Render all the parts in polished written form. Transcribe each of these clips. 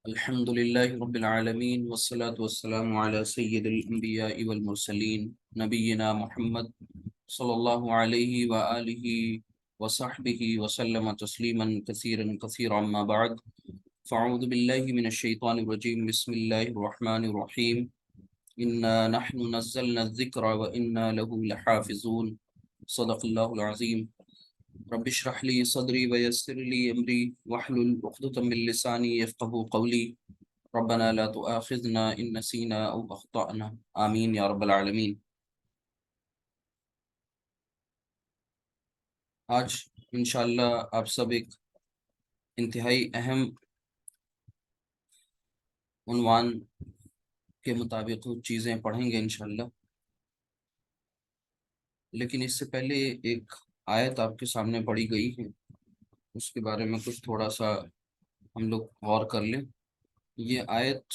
الحمد لله رب العالمين والصلاة والسلام على سيد الأنبياء والمرسلين نبينا محمد صلى الله عليه وآله وصحبه وسلم تسليما كثيرا كثيرا ما بعد فأعوذ بالله من الشيطان الرجيم بسم الله الرحمن الرحيم إنا نحن نزلنا الذكر وإنا له لحافظون صدق الله العظيم رب اشرح لي صدري ويسر لي أمري واحلل عقدة من لساني يفقهوا قولي ربنا لا تؤاخذنا إن نسينا أو أخطأنا آمین یا رب العالمین۔ آج انشاءاللہ آپ سب ایک انتہائی اہم عنوان کے مطابق چیزیں پڑھیں گے انشاءاللہ، لیکن اس سے پہلے ایک آیت آپ کے سامنے پڑھی گئی ہے، اس کے بارے میں کچھ تھوڑا سا ہم لوگ غور کر لیں۔ یہ آیت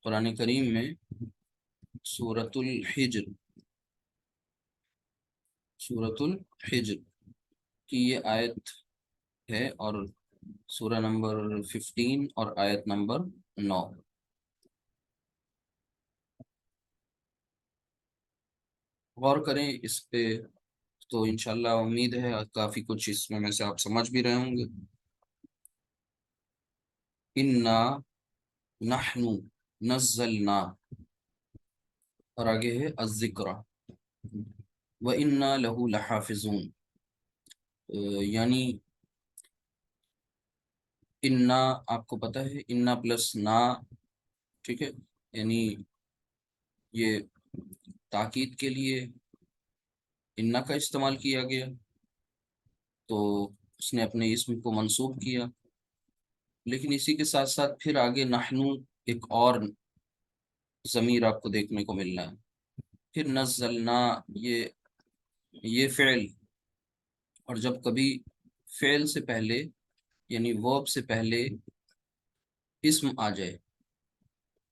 قرآن کریم میں سورۃ الحجر کی یہ آیت ہے، اور سورہ نمبر 15 اور آیت نمبر 9۔ غور کریں اس پہ تو انشاءاللہ امید ہے کافی کچھ اس میں سے آپ سمجھ بھی رہے ہوں گے۔ انا نحن نزلنا، اور آگے ہے الذکر وَإِنَّا لَهُ لَحَافِظُونَ، یعنی انا آپ کو پتہ ہے انا پلس نا، ٹھیک ہے، یعنی یہ تاکید کے لیے انا کا استعمال کیا گیا، تو اس نے اپنے اسم کو منسوب کیا، لیکن اسی کے ساتھ ساتھ پھر آگے نحنو ایک اور ضمیر آپ کو دیکھنے کو مل رہا ہے، پھر نزلنا یہ فعل، اور جب کبھی فعل سے پہلے یعنی ورب سے پہلے اسم آ جائے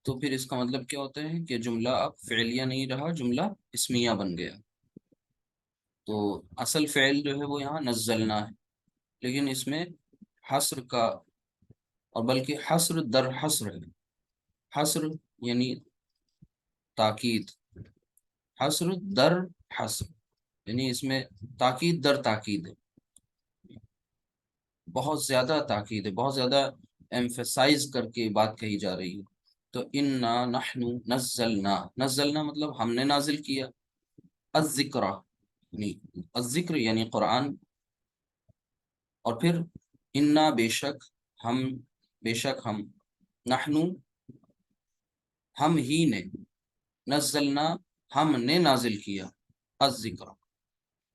تو پھر اس کا مطلب کیا ہوتا ہے کہ جملہ اب فعلیہ نہیں رہا، جملہ اسمیہ بن گیا۔ تو اصل فعل جو ہے وہ یہاں نزلنا ہے، لیکن اس میں حصر کا، اور بلکہ حصر در حصر ہے، حصر یعنی تاکید، حصر در حصر، یعنی اس میں تاکید در تاکید ہے، بہت زیادہ تاکید ہے، بہت زیادہ ایمفیسائز کر کے بات کہی جا رہی ہے۔ تو انا نحن نزلنا مطلب ہم نے نازل کیا، الذکر یعنی الذکر یعنی قرآن، اور پھر انا بے شک ہم نحن ہم ہی نے، نزلنا ہم نے نازل کیا،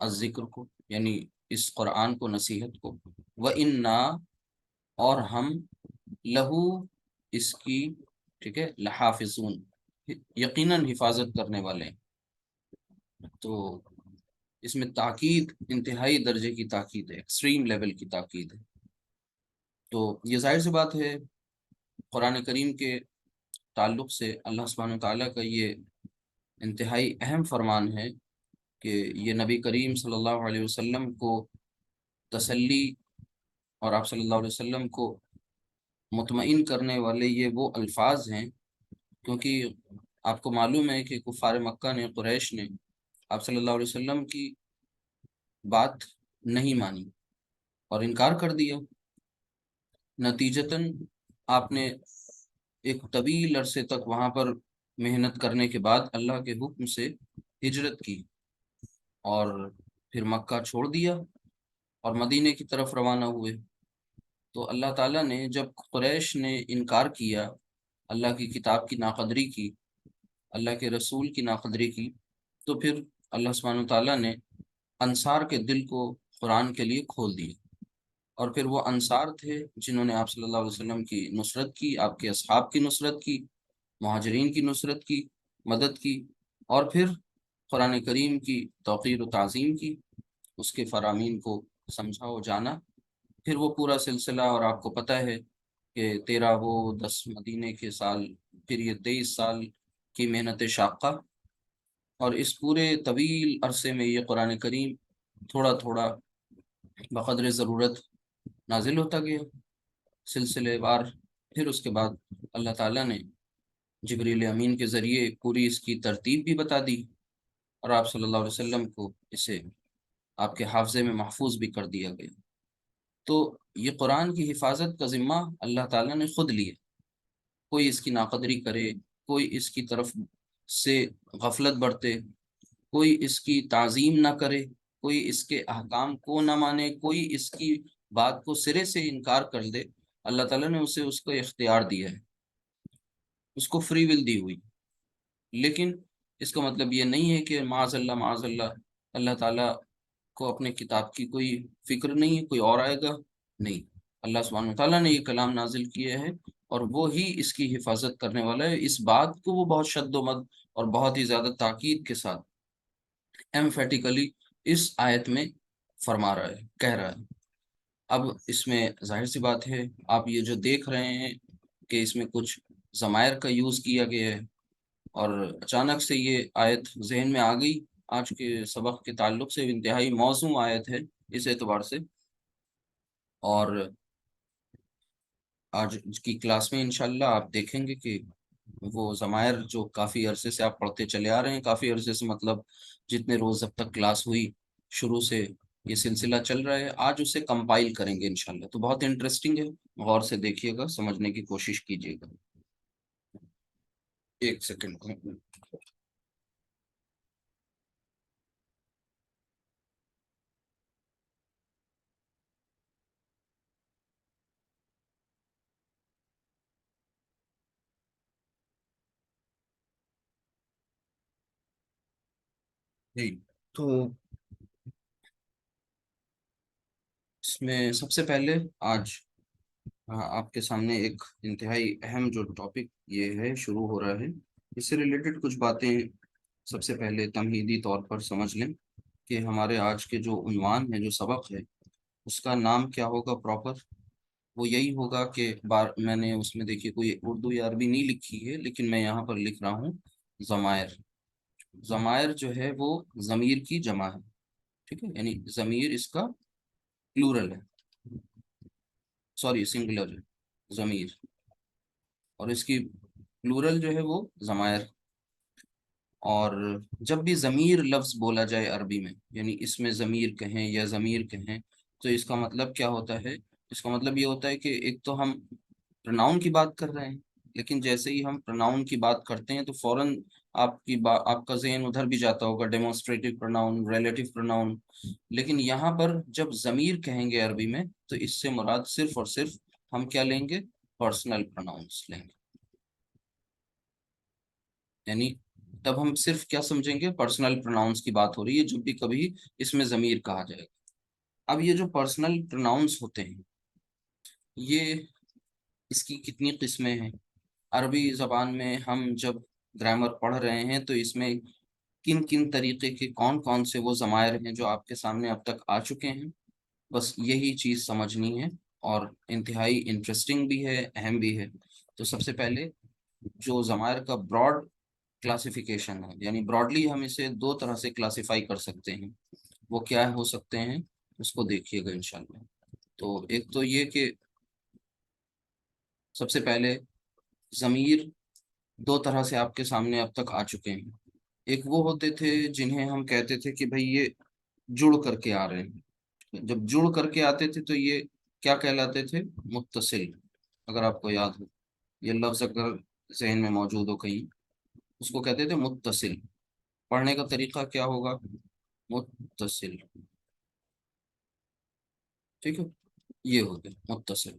الذکر کو یعنی اس قرآن کو، نصیحت کو، وَإِنَّا اور ہم، لہو اس کی، ٹھیک ہے، لحافظون یقیناً حفاظت کرنے والے ہیں۔ تو اس میں تاکید انتہائی درجے کی تاکید ہے، ایکسٹریم لیول کی تاکید ہے۔ تو یہ ظاہر سی بات ہے قرآن کریم کے تعلق سے اللہ سبحانہ تعالیٰ کا یہ انتہائی اہم فرمان ہے کہ یہ نبی کریم صلی اللہ علیہ وسلم کو تسلی اور آپ صلی اللہ علیہ وسلم کو مطمئن کرنے والے یہ وہ الفاظ ہیں، کیونکہ آپ کو معلوم ہے کہ کفار مکہ نے، قریش نے آپ صلی اللہ علیہ وسلم کی بات نہیں مانی اور انکار کر دیا، نتیجتاً آپ نے ایک طویل عرصے تک وہاں پر محنت کرنے کے بعد اللہ کے حکم سے ہجرت کی، اور پھر مکہ چھوڑ دیا اور مدینے کی طرف روانہ ہوئے۔ تو اللہ تعالیٰ نے جب قریش نے انکار کیا، اللہ کی کتاب کی ناقدری کی، اللہ کے رسول کی ناقدری کی، تو پھر اللہ سبحانہ تعالیٰ نے انصار کے دل کو قرآن کے لیے کھول دیا، اور پھر وہ انصار تھے جنہوں نے آپ صلی اللہ علیہ وسلم کی نصرت کی، آپ کے اصحاب کی نصرت کی، مہاجرین کی نصرت کی، مدد کی، اور پھر قرآن کریم کی توقیر و تعظیم کی، اس کے فرامین کو سمجھا و جانا، پھر وہ پورا سلسلہ، اور آپ کو پتہ ہے کہ 13 وہ 10 مدینے کے سال، پھر یہ 23 سال کی محنت شاقہ، اور اس پورے طویل عرصے میں یہ قرآن کریم تھوڑا تھوڑا بقدر ضرورت نازل ہوتا گیا، سلسلے وار پھر اس کے بعد اللہ تعالیٰ نے جبریل امین کے ذریعے پوری اس کی ترتیب بھی بتا دی، اور آپ صلی اللہ علیہ وسلم کو اسے آپ کے حافظے میں محفوظ بھی کر دیا گیا۔ تو یہ قرآن کی حفاظت کا ذمہ اللہ تعالیٰ نے خود لیا۔ کوئی اس کی ناقدری کرے، کوئی اس کی طرف سے غفلت برتے، کوئی اس کی تعظیم نہ کرے، کوئی اس کے احکام کو نہ مانے، کوئی اس کی بات کو سرے سے انکار کر دے، اللہ تعالیٰ نے اسے اس کو اختیار دیا ہے، اس کو فری ول دی ہوئی۔ لیکن اس کا مطلب یہ نہیں ہے کہ معاذ اللہ معاذ اللہ، اللہ تعالیٰ کو اپنے کتاب کی کوئی فکر نہیں ہے، کوئی اور آئے گا، نہیں۔ اللہ سبحانہ و تعالیٰ نے یہ کلام نازل کیا ہے، اور وہ ہی اس کی حفاظت کرنے والا ہے۔ اس بات کو وہ بہت شد و مد اور بہت ہی زیادہ تاکید کے ساتھ ایمفیٹیکلی اس آیت میں فرما رہا ہے، کہہ رہا ہے۔ اب اس میں ظاہر سی بات ہے، آپ یہ جو دیکھ رہے ہیں کہ اس میں کچھ ضمائر کا یوز کیا گیا ہے، اور اچانک سے یہ آیت ذہن میں آ گئی، آج کے سبق کے تعلق سے انتہائی موزوں آیت ہے اس اعتبار سے۔ اور آج کی کلاس میں انشاءاللہ آپ دیکھیں گے کہ وہ ضمائر جو کافی عرصے سے آپ پڑھتے چلے آ رہے ہیں، کافی عرصے سے مطلب جتنے روز اب تک کلاس ہوئی، شروع سے یہ سلسلہ چل رہا ہے، آج اسے کمپائل کریں گے انشاءاللہ۔ تو بہت انٹرسٹنگ ہے، غور سے دیکھیے گا، سمجھنے کی کوشش کیجیے گا۔ ایک سیکنڈ۔ جی، تو اس میں سب سے پہلے آج آپ کے سامنے ایک انتہائی اہم جو ٹاپک یہ ہے شروع ہو رہا ہے، اس سے ریلیٹڈ کچھ باتیں سب سے پہلے تمہیدی طور پر سمجھ لیں کہ ہمارے آج کے جو عنوان ہے، جو سبق ہے، اس کا نام کیا ہوگا پراپر۔ وہ یہی ہوگا کہ میں نے اس میں دیکھیے کوئی اردو یا عربی نہیں لکھی ہے، لیکن میں یہاں پر لکھ رہا ہوں ضمائر۔ ضمائر جو ہے وہ ضمیر کی جمع ہے، ٹھیک ہے، یعنی ضمیر اس کا پلورل ہے، سوری سنگولر ہے ضمیر، اور اس کی پلورل جو ہے وہ ضمائر۔ اور جب بھی ضمیر لفظ بولا جائے عربی میں، یعنی اس میں ضمیر کہیں یا ضمیر کہیں، تو اس کا مطلب کیا ہوتا ہے؟ اس کا مطلب یہ ہوتا ہے کہ ایک تو ہم پرناؤن کی بات کر رہے ہیں، لیکن جیسے ہی ہم پرناؤن کی بات کرتے ہیں تو فوراً آپ کا ذہن ادھر بھی جاتا ہوگا، ڈیمونسٹریٹو پرناؤن، ریلیٹو پرناؤن۔ لیکن یہاں پر جب ضمیر کہیں گے عربی میں، تو اس سے مراد صرف اور صرف ہم کیا لیں گے؟ پرسنل پرناؤنس لیں گے، یعنی تب ہم صرف کیا سمجھیں گے؟ پرسنل پروناؤنس کی بات ہو رہی ہے جب بھی کبھی اس میں ضمیر کہا جائے گا۔ اب یہ جو پرسنل پروناؤنس ہوتے ہیں، یہ اس کی کتنی قسمیں ہیں؟ عربی زبان میں ہم جب گرامر پڑھ رہے ہیں تو اس میں کن کن طریقے کے کون کون سے وہ ضمائر ہیں جو آپ کے سامنے اب تک آ چکے ہیں، بس یہی چیز سمجھنی ہے، اور انتہائی انٹرسٹنگ بھی ہے، اہم بھی ہے۔ تو سب سے پہلے جو ضمائر کا براڈ کلاسیفیکیشن ہے، یعنی براڈلی ہم اسے دو طرح سے کلاسیفائی کر سکتے ہیں، وہ کیا ہو سکتے ہیں، اس کو دیکھیے گا انشاءاللہ۔ تو ایک تو یہ کہ سب سے پہلے ضمیر دو طرح سے آپ کے سامنے اب تک آ چکے ہیں۔ ایک وہ ہوتے تھے جنہیں ہم کہتے تھے کہ بھئی یہ جڑ کر کے آ رہے ہیں، جب جڑ کر کے آتے تھے تو یہ کیا کہلاتے تھے؟ متصل، اگر آپ کو یاد ہو یہ لفظ، اگر ذہن میں موجود ہو کہیں، اس کو کہتے تھے متصل۔ پڑھنے کا طریقہ کیا ہوگا؟ متصل، ٹھیک ہے، یہ ہو گیا متصل،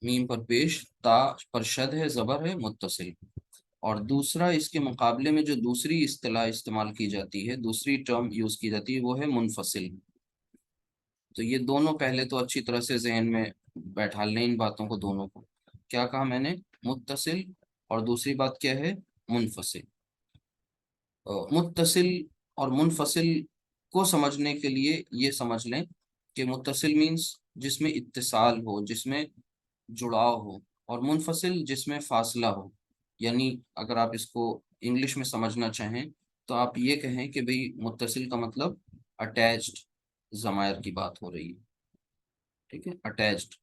میم پر پیش، تا پر شد ہے، زبر ہے، متصل۔ اور دوسرا اس کے مقابلے میں جو دوسری اصطلاح استعمال کی جاتی ہے، دوسری ٹرم یوز کی جاتی ہے، وہ ہے منفصل۔ تو یہ دونوں پہلے تو اچھی طرح سے ذہن میں بیٹھا لیں ان باتوں کو، دونوں کو۔ کیا کہا میں نے؟ متصل، اور دوسری بات کیا ہے؟ منفصل۔ متصل اور منفصل کو سمجھنے کے لیے یہ سمجھ لیں کہ متصل مینس جس میں اتصال ہو، جس میں جڑاؤ ہو، اور منفصل جس میں فاصلہ ہو۔ یعنی اگر آپ اس کو انگلش میں سمجھنا چاہیں تو آپ یہ کہیں کہ بھئی متصل کا مطلب اٹیچڈ ضمائر کی بات ہو رہی ہے، ٹھیک ہے، اٹیچڈ۔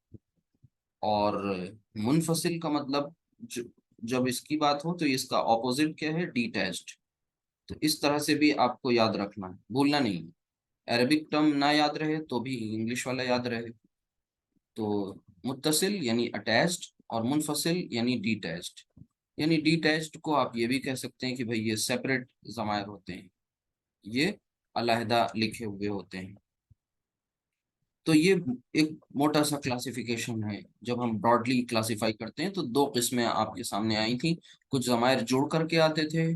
اور منفصل کا مطلب جب اس کی بات ہو تو اس کا اپوزٹ کیا ہے؟ ڈیٹیچڈ. تو اس طرح سے بھی آپ کو یاد رکھنا ہے، بھولنا نہیں ہے. عربک ٹرم نہ یاد رہے تو بھی انگلش والا یاد رہے. تو متصل یعنی اٹیچڈ اور منفصل یعنی ڈیٹیچڈ. یعنی ڈیٹیچڈ کو آپ یہ بھی کہہ سکتے ہیں کہ بھئی یہ سیپریٹ ضمائر ہوتے ہیں، یہ علیحدہ لکھے ہوئے ہوتے ہیں. تو یہ ایک موٹا سا کلاسیفیکیشن ہے. جب ہم براڈلی کلاسیفائی کرتے ہیں تو دو قسمیں آپ کے سامنے آئی تھیں. کچھ ضمائر جوڑ کر کے آتے تھے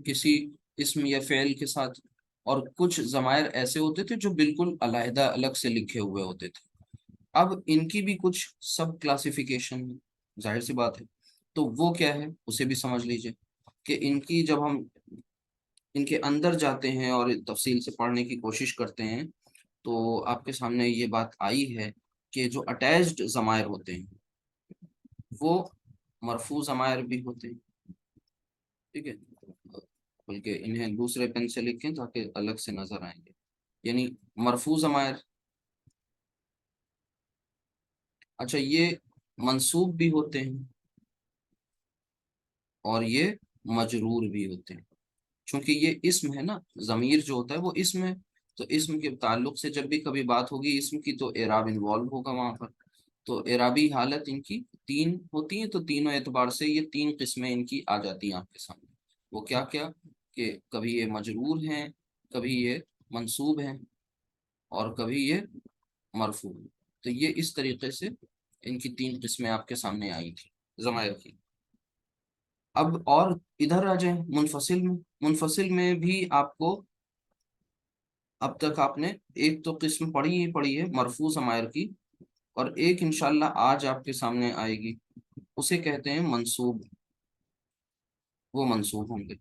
کسی اسم یا فعل کے ساتھ، اور کچھ ضمائر ایسے ہوتے تھے جو بالکل علیحدہ الگ سے لکھے ہوئے ہوتے تھے. اب ان کی بھی کچھ سب کلاسیفیکیشن، ظاہر سی بات ہے. تو وہ کیا ہے اسے بھی سمجھ لیجئے کہ ان کی جب ہم ان کے اندر جاتے ہیں اور تفصیل سے پڑھنے کی کوشش کرتے ہیں تو آپ کے سامنے یہ بات آئی ہے کہ جو اٹیچڈ ضمائر ہوتے ہیں وہ مرفوع ضمائر بھی ہوتے ہیں. ٹھیک ہے، بلکہ انہیں دوسرے پین سے لکھیں تاکہ الگ سے نظر آئیں گے. یعنی مرفوع ضمائر. اچھا، یہ منصوب بھی ہوتے ہیں اور یہ مجرور بھی ہوتے ہیں. چونکہ یہ اسم ہے نا، ضمیر جو ہوتا ہے وہ اسم ہے، تو اسم کے تعلق سے جب بھی کبھی بات ہوگی اسم کی تو اعراب انوالو ہوگا وہاں پر. تو اعرابی حالت ان کی تین ہوتی ہیں. تو تینوں اعتبار سے یہ تین قسمیں ان کی آ جاتی ہیں آپ کے سامنے. وہ کیا کیا کہ کبھی یہ مجرور ہیں، کبھی یہ منصوب ہیں، اور کبھی یہ مرفوع. تو یہ اس طریقے سے ان کی تین قسمیں آپ کے سامنے آئی تھی ضمائر کی. اب اور ادھر آ جائیں منفصل میں. منفصل میں بھی آپ کو اب تک آپ نے ایک تو قسم پڑھی ہی پڑھی ہے مرفوع ضمائر کی، اور ایک انشاءاللہ آج آپ کے سامنے آئے گی، اسے کہتے ہیں منصوب. وہ منصوب ہوں گے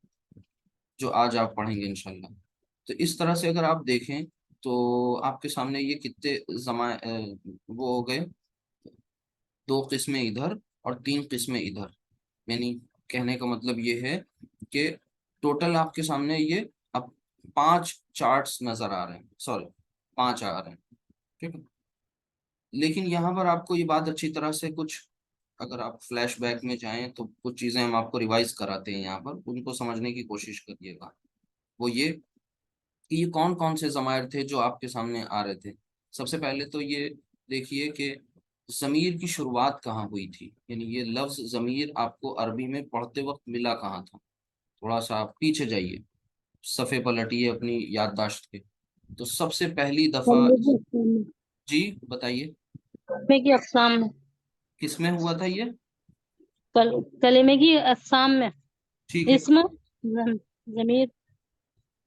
جو آج آپ پڑھیں گے انشاءاللہ. تو اس طرح سے اگر آپ دیکھیں تو آپ کے سامنے یہ کتنے وہ ہو گئے، دو قسمیں ادھر اور تین قسمیں ادھر. یعنی کہنے کا مطلب یہ ہے کہ ٹوٹل آپ کے سامنے یہ اب 5 چارٹس نظر آ رہے ہیں، سوری 5 آ رہے ہیں. ٹھیک ہے، لیکن یہاں پر آپ کو یہ بات اچھی طرح سے کچھ اگر آپ فلیش بیک میں جائیں تو کچھ چیزیں ہم آپ کو ریوائز کراتے ہیں یہاں پر، ان کو سمجھنے کی کوشش کریے گا. وہ یہ کہ یہ کون کون سے ضمائر تھے جو آپ کے سامنے آ رہے تھے. سب سے پہلے تو یہ دیکھیے کہ ضمیر کی شروعات کہاں ہوئی تھی. یعنی یہ لفظ ضمیر آپ کو عربی میں پڑھتے وقت ملا کہاں تھا. تھوڑا سا آپ پیچھے جائیے، صفحے پلٹیے اپنی یادداشت کے. تو سب سے پہلی دفعہ کلمے کی اقسام میں، جی بتائیے کلمے کی اقسام میں، کس میں ہوا تھا یہ؟ کلمے کی اقسام میں، ٹھیک ہے، اسم، ضمیر.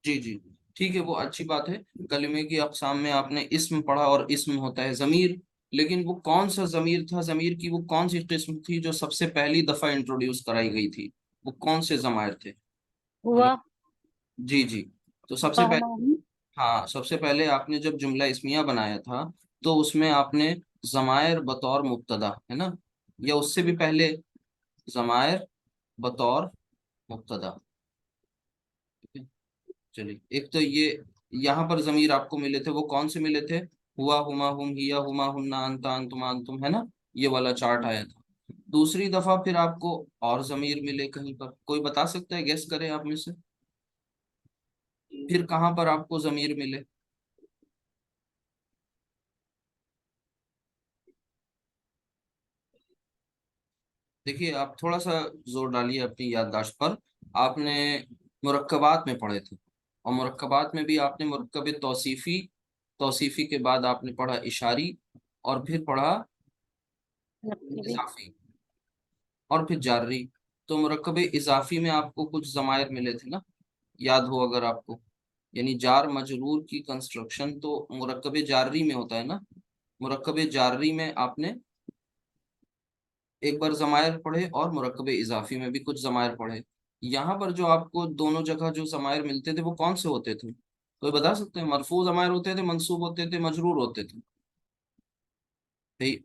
جی جی ٹھیک ہے، وہ اچھی بات ہے. کلمے کی اقسام میں آپ نے اسم پڑھا، اور اسم ہوتا ہے ضمیر. لیکن وہ کون سا ضمیر تھا؟ ضمیر کی وہ کون سی قسم تھی جو سب سے پہلی دفعہ انٹروڈیوس کرائی گئی تھی؟ وہ کون سے ضمائر تھے؟ ہوا جی جی. تو سب سے پہلے، ہاں سب سے پہلے آپ نے جب جملہ اسمیہ بنایا تھا تو اس میں آپ نے ضمائر بطور مبتدا، ہے نا، یا اس سے بھی پہلے ضمائر بطور مبتدا. چلیے، ایک تو یہ یہاں پر ضمیر آپ کو ملے تھے، وہ کون سے ملے تھے؟ ہوا، ہما، ہم، ہیا، ہما، ہننا، انتا، انتما، انتم، ہے نا، یہ والا چارٹ آیا تھا. دوسری دفعہ پھر آپ کو اور ضمیر ملے کہیں پر، کوئی بتا سکتا ہے؟ گیس کرے آپ میں سے، پھر کہاں پر آپ کو ضمیر ملے؟ دیکھیے آپ تھوڑا سا زور ڈالیے اپنی یادداشت پر. آپ نے مرکبات میں پڑھے تھے، اور مرکبات میں بھی آپ نے مرکب توصیفی، توصیفی کے بعد آپ نے پڑھا اشاری، اور پھر پڑھا اضافی، اور پھر جاری. تو مرکب اضافی میں آپ کو کچھ ضمائر ملے تھے نا، یاد ہو اگر آپ کو. یعنی جار مجرور کی کنسٹرکشن تو مرکب جاری میں ہوتا ہے نا. مرکب جاری میں آپ نے ایک بار ضمائر پڑھے، اور مرکب اضافی میں بھی کچھ ضمائر پڑھے. یہاں پر جو آپ کو دونوں جگہ جو ضمائر ملتے تھے وہ کون سے ہوتے تھے؟ کوئی بتا سکتے ہیں؟ مرفوع ضمائر ہوتے تھے، منصوب ہوتے تھے، مجرور ہوتے تھے؟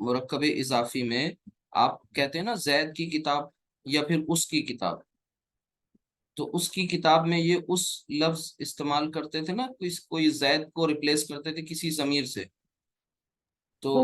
مرکب اضافی میں آپ کہتے ہیں نا زید کی کتاب، یا پھر اس کی کتاب. تو اس کی کتاب میں یہ اس لفظ استعمال کرتے تھے نا، کوئی زید کو ریپلیس کرتے تھے کسی ضمیر سے. تو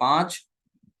5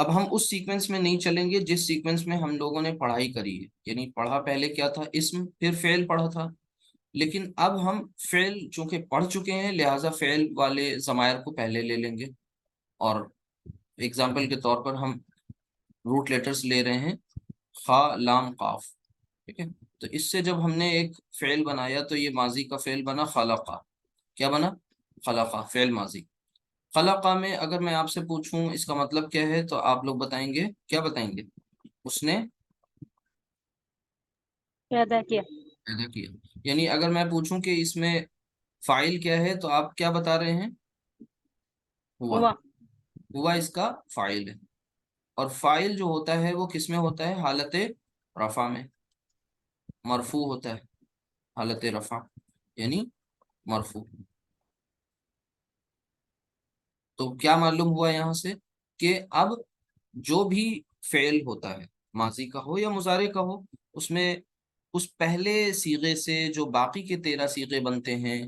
اب ہم اس سیکوینس میں نہیں چلیں گے جس سیکوینس میں ہم لوگوں نے پڑھائی کری ہے، یعنی پڑھا پہلے کیا تھا، اسم پھر فعل پڑھا تھا، لیکن اب ہم فعل چونکہ پڑھ چکے ہیں لہٰذا فعل والے ضمائر کو پہلے لے لیں گے. اور ایگزامپل کے طور پر ہم روٹ لیٹرز لے رہے ہیں، خا لام قاف، ٹھیک ہے. تو اس سے جب ہم نے ایک فعل بنایا تو یہ ماضی کا فعل بنا خلقہ. کیا بنا؟ خلقہ، فعل ماضی. خلقہ میں اگر میں آپ سے پوچھوں اس کا مطلب کیا ہے تو آپ لوگ بتائیں گے، کیا بتائیں گے؟ اس نے پیدا کیا. پیدا کیا. یعنی اگر میں پوچھوں کہ اس میں فاعل کیا ہے تو آپ کیا بتا رہے ہیں؟ ہوا. ہوا. ہوا اس کا فاعل ہے. اور فاعل جو ہوتا ہے وہ کس میں ہوتا ہے؟ حالت رفع میں. مرفوع ہوتا ہے حالت رفع، یعنی مرفوع. تو کیا معلوم ہوا یہاں سے کہ اب جو بھی فعل ہوتا ہے، ماضی کا ہو یا مضارع کا ہو، اس میں اس پہلے صیغے سے جو باقی کے 13 صیغے بنتے ہیں،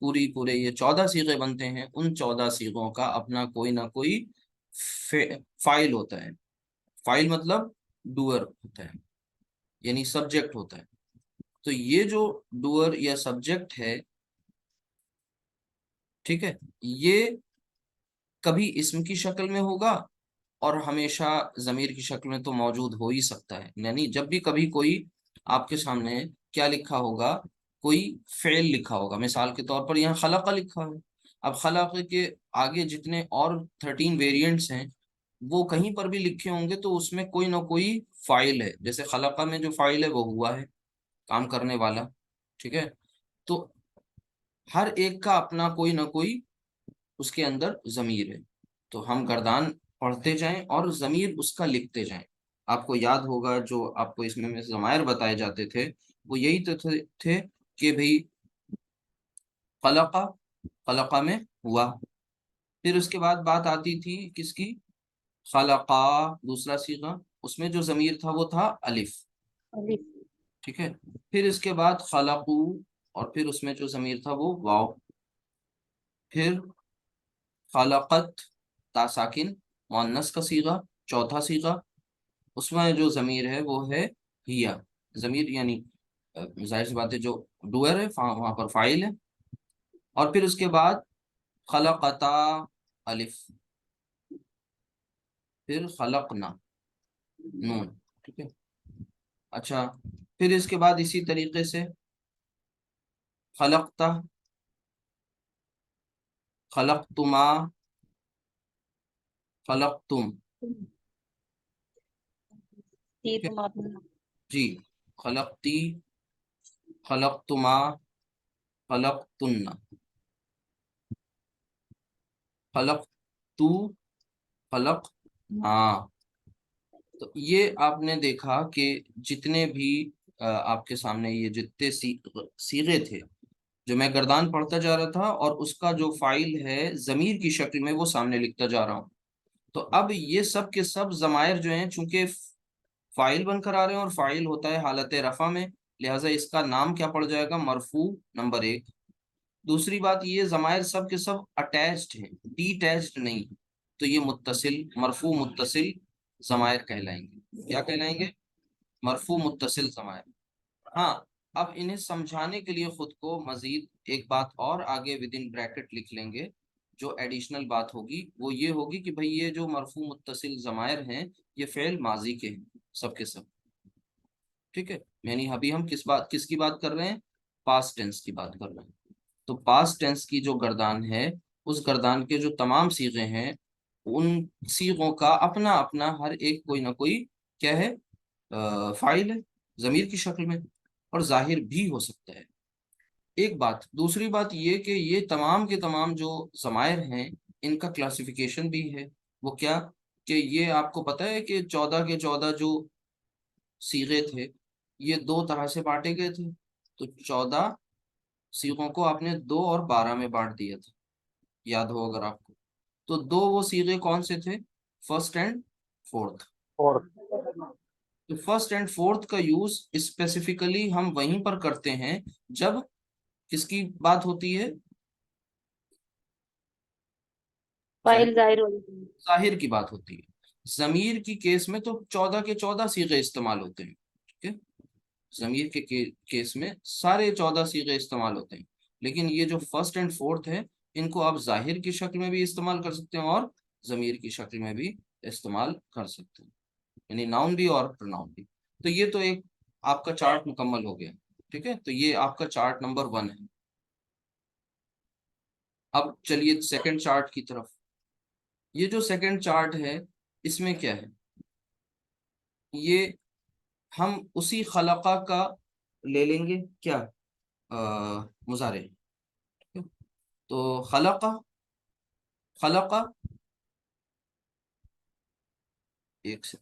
پورے یہ 14 صیغے بنتے ہیں، ان 14 صیغوں کا اپنا کوئی نہ کوئی فاعل ہوتا ہے. فاعل مطلب ڈوئر ہوتا ہے، یعنی سبجیکٹ ہوتا ہے. تو یہ جو ڈوئر یا سبجیکٹ ہے، ٹھیک ہے، یہ کبھی اسم کی شکل میں ہوگا اور ہمیشہ ضمیر کی شکل میں تو موجود ہو ہی سکتا ہے. یعنی جب بھی کبھی کوئی آپ کے سامنے کیا لکھا ہوگا، کوئی فعل لکھا ہوگا، مثال کے طور پر یہاں خلقہ لکھا ہے. اب خلقہ کے آگے جتنے اور 13 ویریئنٹس ہیں وہ کہیں پر بھی لکھے ہوں گے تو اس میں کوئی نہ کوئی فاعل ہے. جیسے خلقہ میں جو فاعل ہے وہ ہوا ہے، کام کرنے والا، ٹھیک ہے. تو ہر ایک کا اپنا کوئی نہ کوئی اس کے اندر ضمیر ہے. تو ہم گردان پڑھتے جائیں اور ضمیر اس کا لکھتے جائیں. آپ کو یاد ہوگا جو آپ کو اس میں ضمائر بتائے جاتے تھے وہ یہی تو تھے کہ بھئی خلقہ، خلقہ میں ہوا. پھر اس کے بعد بات آتی تھی کس کی؟ خلقہ دوسرا صیغہ، اس میں جو ضمیر تھا وہ تھا الف، الف. ٹھیک ہے. پھر اس کے بعد خلقو، اور پھر اس میں جو ضمیر تھا وہ واو. پھر خلقت تا ساکن مؤنث کا صیغہ، چوتھا صیغہ، اس میں جو ضمیر ہے وہ ہے ہیا. ضمیر یعنی ظاہر سی بات ہے جو ڈوئر ہے وہاں پر فاعل ہے. اور پھر اس کے بعد خلقتا الف، پھر خلقنا نون، ٹھیک ہے. اچھا، پھر اس کے بعد اسی طریقے سے خلقتا، خلقتما، خلقتم، ٹھیک ہے. تم آپ نے. جی، خلقتی، خلقتما، خلقتن، خلقتو، خلقنا. تو یہ آپ نے دیکھا کہ جتنے بھی آپ کے سامنے یہ جتنے صیغے تھے جو میں گردان پڑھتا جا رہا تھا اور اس کا جو فاعل ہے ضمیر کی شکل میں وہ سامنے لکھتا جا رہا ہوں. تو اب یہ سب کے سب ضمائر جو ہیں چونکہ فاعل بن کر آ رہے ہیں اور فاعل ہوتا ہے حالت رفع میں، لہٰذا اس کا نام کیا پڑ جائے گا؟ مرفوع، نمبر 1. دوسری بات یہ ضمائر سب کے سب اٹیچڈ ہیں، ڈی اٹیچڈ نہیں. تو یہ متصل، مرفوع متصل ضمائر کہلائیں گے. کیا کہلائیں گے؟ مرفوع متصل ضمائر. ہاں، اب انہیں سمجھانے کے لیے خود کو مزید ایک بات اور آگے ود ان بریکٹ لکھ لیں گے. جو ایڈیشنل بات ہوگی وہ یہ ہوگی کہ بھئی یہ جو مرفوع متصل ضمائر ہیں یہ فعل ماضی کے ہیں سب کے سب، ٹھیک ہے. یعنی ابھی ہم کس کی بات کر رہے ہیں؟ پاسٹ ٹینس کی بات کر رہے ہیں. تو پاسٹ ٹینس کی جو گردان ہے اس گردان کے جو تمام صیغے ہیں ان صیغوں کا اپنا اپنا ہر ایک کوئی نہ کوئی کیا ہے؟ فاعل ہے ضمیر کی شکل میں، اور ظاہر بھی ہو سکتا ہے. ایک بات. دوسری بات یہ کہ یہ تمام کے تمام جو ضمائر ہیں ان کا کلاسیفیکیشن بھی ہے. وہ کیا؟ کہ یہ آپ کو پتہ ہے کہ 14 کے 14 جو صیغے تھے یہ 2 طرح سے بانٹے گئے تھے. تو 14 صیغوں کو آپ نے 2 اور 12 میں بانٹ دیا تھا، یاد ہو اگر آپ کو. تو 2 وہ صیغے کون سے تھے؟ First and fourth. اور تو فرسٹ اینڈ فورتھ کا یوز اسپیسیفکلی ہم وہیں پر کرتے ہیں جب کس کی بات ہوتی ہے؟ فائل ظاہر ہو جاتی ہے. ظاہر کی بات ہوتی ہے. ضمیر کی کیس میں تو 14 کے 14 صیغے استعمال ہوتے ہیں، ٹھیک ہے، ضمیر کے کیس میں سارے 14 صیغے استعمال ہوتے ہیں، لیکن یہ جو فرسٹ اینڈ فورتھ ہے ان کو آپ ظاہر کی شکل میں بھی استعمال کر سکتے ہیں اور ضمیر کی شکل میں بھی استعمال کر سکتے ہیں، یعنی ناؤن بھی اور پروناؤن بھی۔ تو یہ تو ایک آپ کا چارٹ مکمل ہو گیا، ٹھیک ہے، تو یہ آپ کا چارٹ نمبر 1 ہے۔ اب چلیے سیکنڈ چارٹ کی طرف۔ یہ جو سیکنڈ چارٹ ہے اس میں کیا ہے، یہ ہم اسی خلقہ کا لے لیں گے کیا مضارع، تو خلقہ ایک سے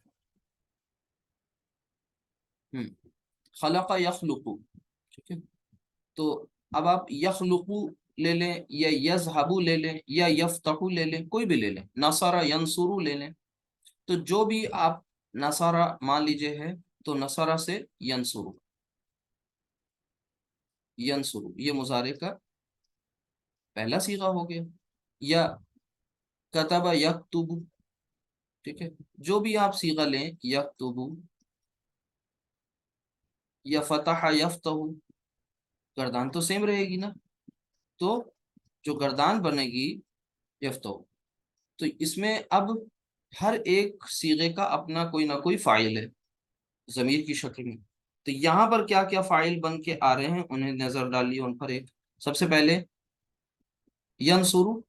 خلقہ یخلقو، ٹھیک ہے، تو اب آپ یخلقو لے لیں یا یذہبو لے لیں یا یفتحو لے لیں، کوئی بھی لے لیں، نصر ینصرو لے لیں، تو جو بھی آپ نصارہ مان لیجئے ہے تو نصارہ سے ینصرو، یہ مضارع کا پہلا صیغہ ہو گیا، یا کتب یکتب، ٹھیک ہے، جو بھی آپ صیغہ لیں، یکتب یا فتح یفتح، گردان تو سیم رہے گی نا، تو جو گردان بنے گی یفتح، تو اس میں اب ہر ایک صیغے کا اپنا کوئی نہ کوئی فاعل ہے ضمیر کی شکل میں، تو یہاں پر کیا کیا فاعل بن کے آ رہے ہیں انہیں نظر ڈالیے ان پر۔ ایک سب سے پہلے ینصرو،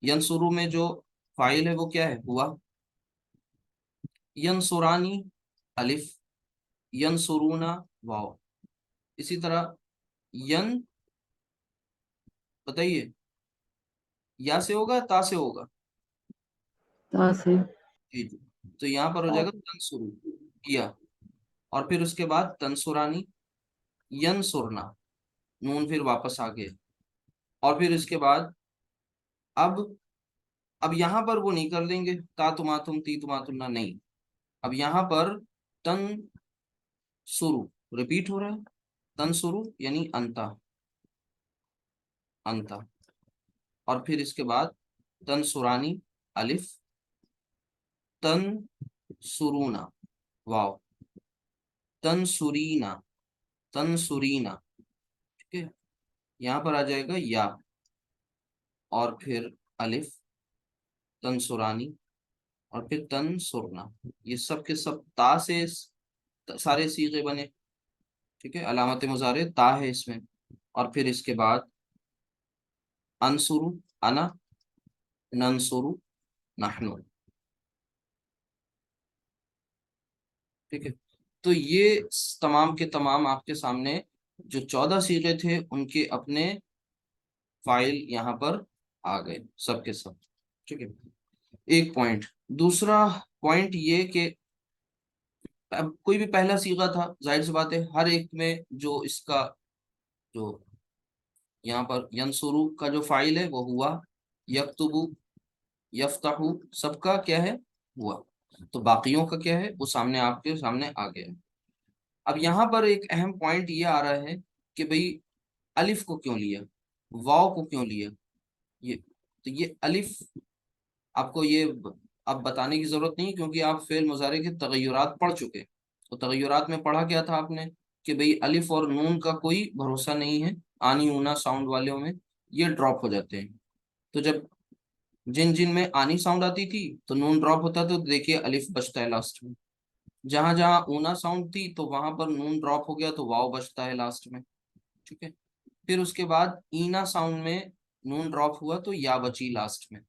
ینصرو میں جو فاعل ہے وہ کیا ہے، ہوا، ینصرانی الف، ینصرونا واو، اسی طرح ین، بتائیے یا سے ہوگا تا سے ہوگا، جی جی، تو یہاں پر ہو جائے گا تنصرو، کیا، اور پھر اس کے بعد تنصرانی، ینصرنا، نون پھر واپس آ گیا، اور پھر اس کے بعد اب یہاں پر وہ نہیں کر دیں گے تا تماتم تی تماتنا، نہیں، اب یہاں پر تن سرو ریپیٹ ہو رہا ہے، تن سرو یعنی انتا، اور پھر اس کے بعد تن سرانی الف، تن سرونا واو، تن سرینا، ٹھیک ہے، یہاں پر آ جائے گا یا، اور پھر الف، تن سرانی، اور پھر تن سرنا، یہ سب کے سب تا سے سارے صیغے بنے، ٹھیک ہے، علامت مضارع تا ہے اس میں، اور پھر اس کے بعد انصرو انا، ننصرو نحنو، ٹھیک ہے، تو یہ تمام کے تمام آپ کے سامنے جو 14 صیغے تھے ان کے اپنے فائل یہاں پر آ گئے سب کے سب، ٹھیک ہے، ایک پوائنٹ۔ دوسرا پوائنٹ یہ کہ اب کوئی بھی پہلا صیغہ تھا، ظاہر سی بات ہے ہر ایک میں جو اس کا جو یہاں پر ینصرو کا جو فائل ہے وہ ہوا، یکتبو، یفتحو، سب کا کیا ہے، ہوا، تو باقیوں کا کیا ہے وہ سامنے آپ کے سامنے آ گیا۔ اب یہاں پر ایک اہم پوائنٹ یہ آ رہا ہے کہ بھئی الف کو کیوں لیا، واو کو کیوں لیا، تو یہ الف آپ کو یہ اب بتانے کی ضرورت نہیں کیونکہ آپ فعل مضارع کے تغیرات پڑھ چکے، تو تغیرات میں پڑھا کیا تھا آپ نے کہ بھئی الف اور نون کا کوئی بھروسہ نہیں ہے، آنی اونا ساؤنڈ والوں میں یہ ڈراپ ہو جاتے ہیں، تو جب جن میں آنی ساؤنڈ آتی تھی تو نون ڈراپ ہوتا تو دیکھیے الف بچتا ہے لاسٹ میں، جہاں جہاں اونا ساؤنڈ تھی تو وہاں پر نون ڈراپ ہو گیا تو واو بچتا ہے لاسٹ میں، ٹھیک ہے، پھر اس کے بعد اینا ساؤنڈ میں نون ڈراپ ہوا تو یا بچی لاسٹ میں،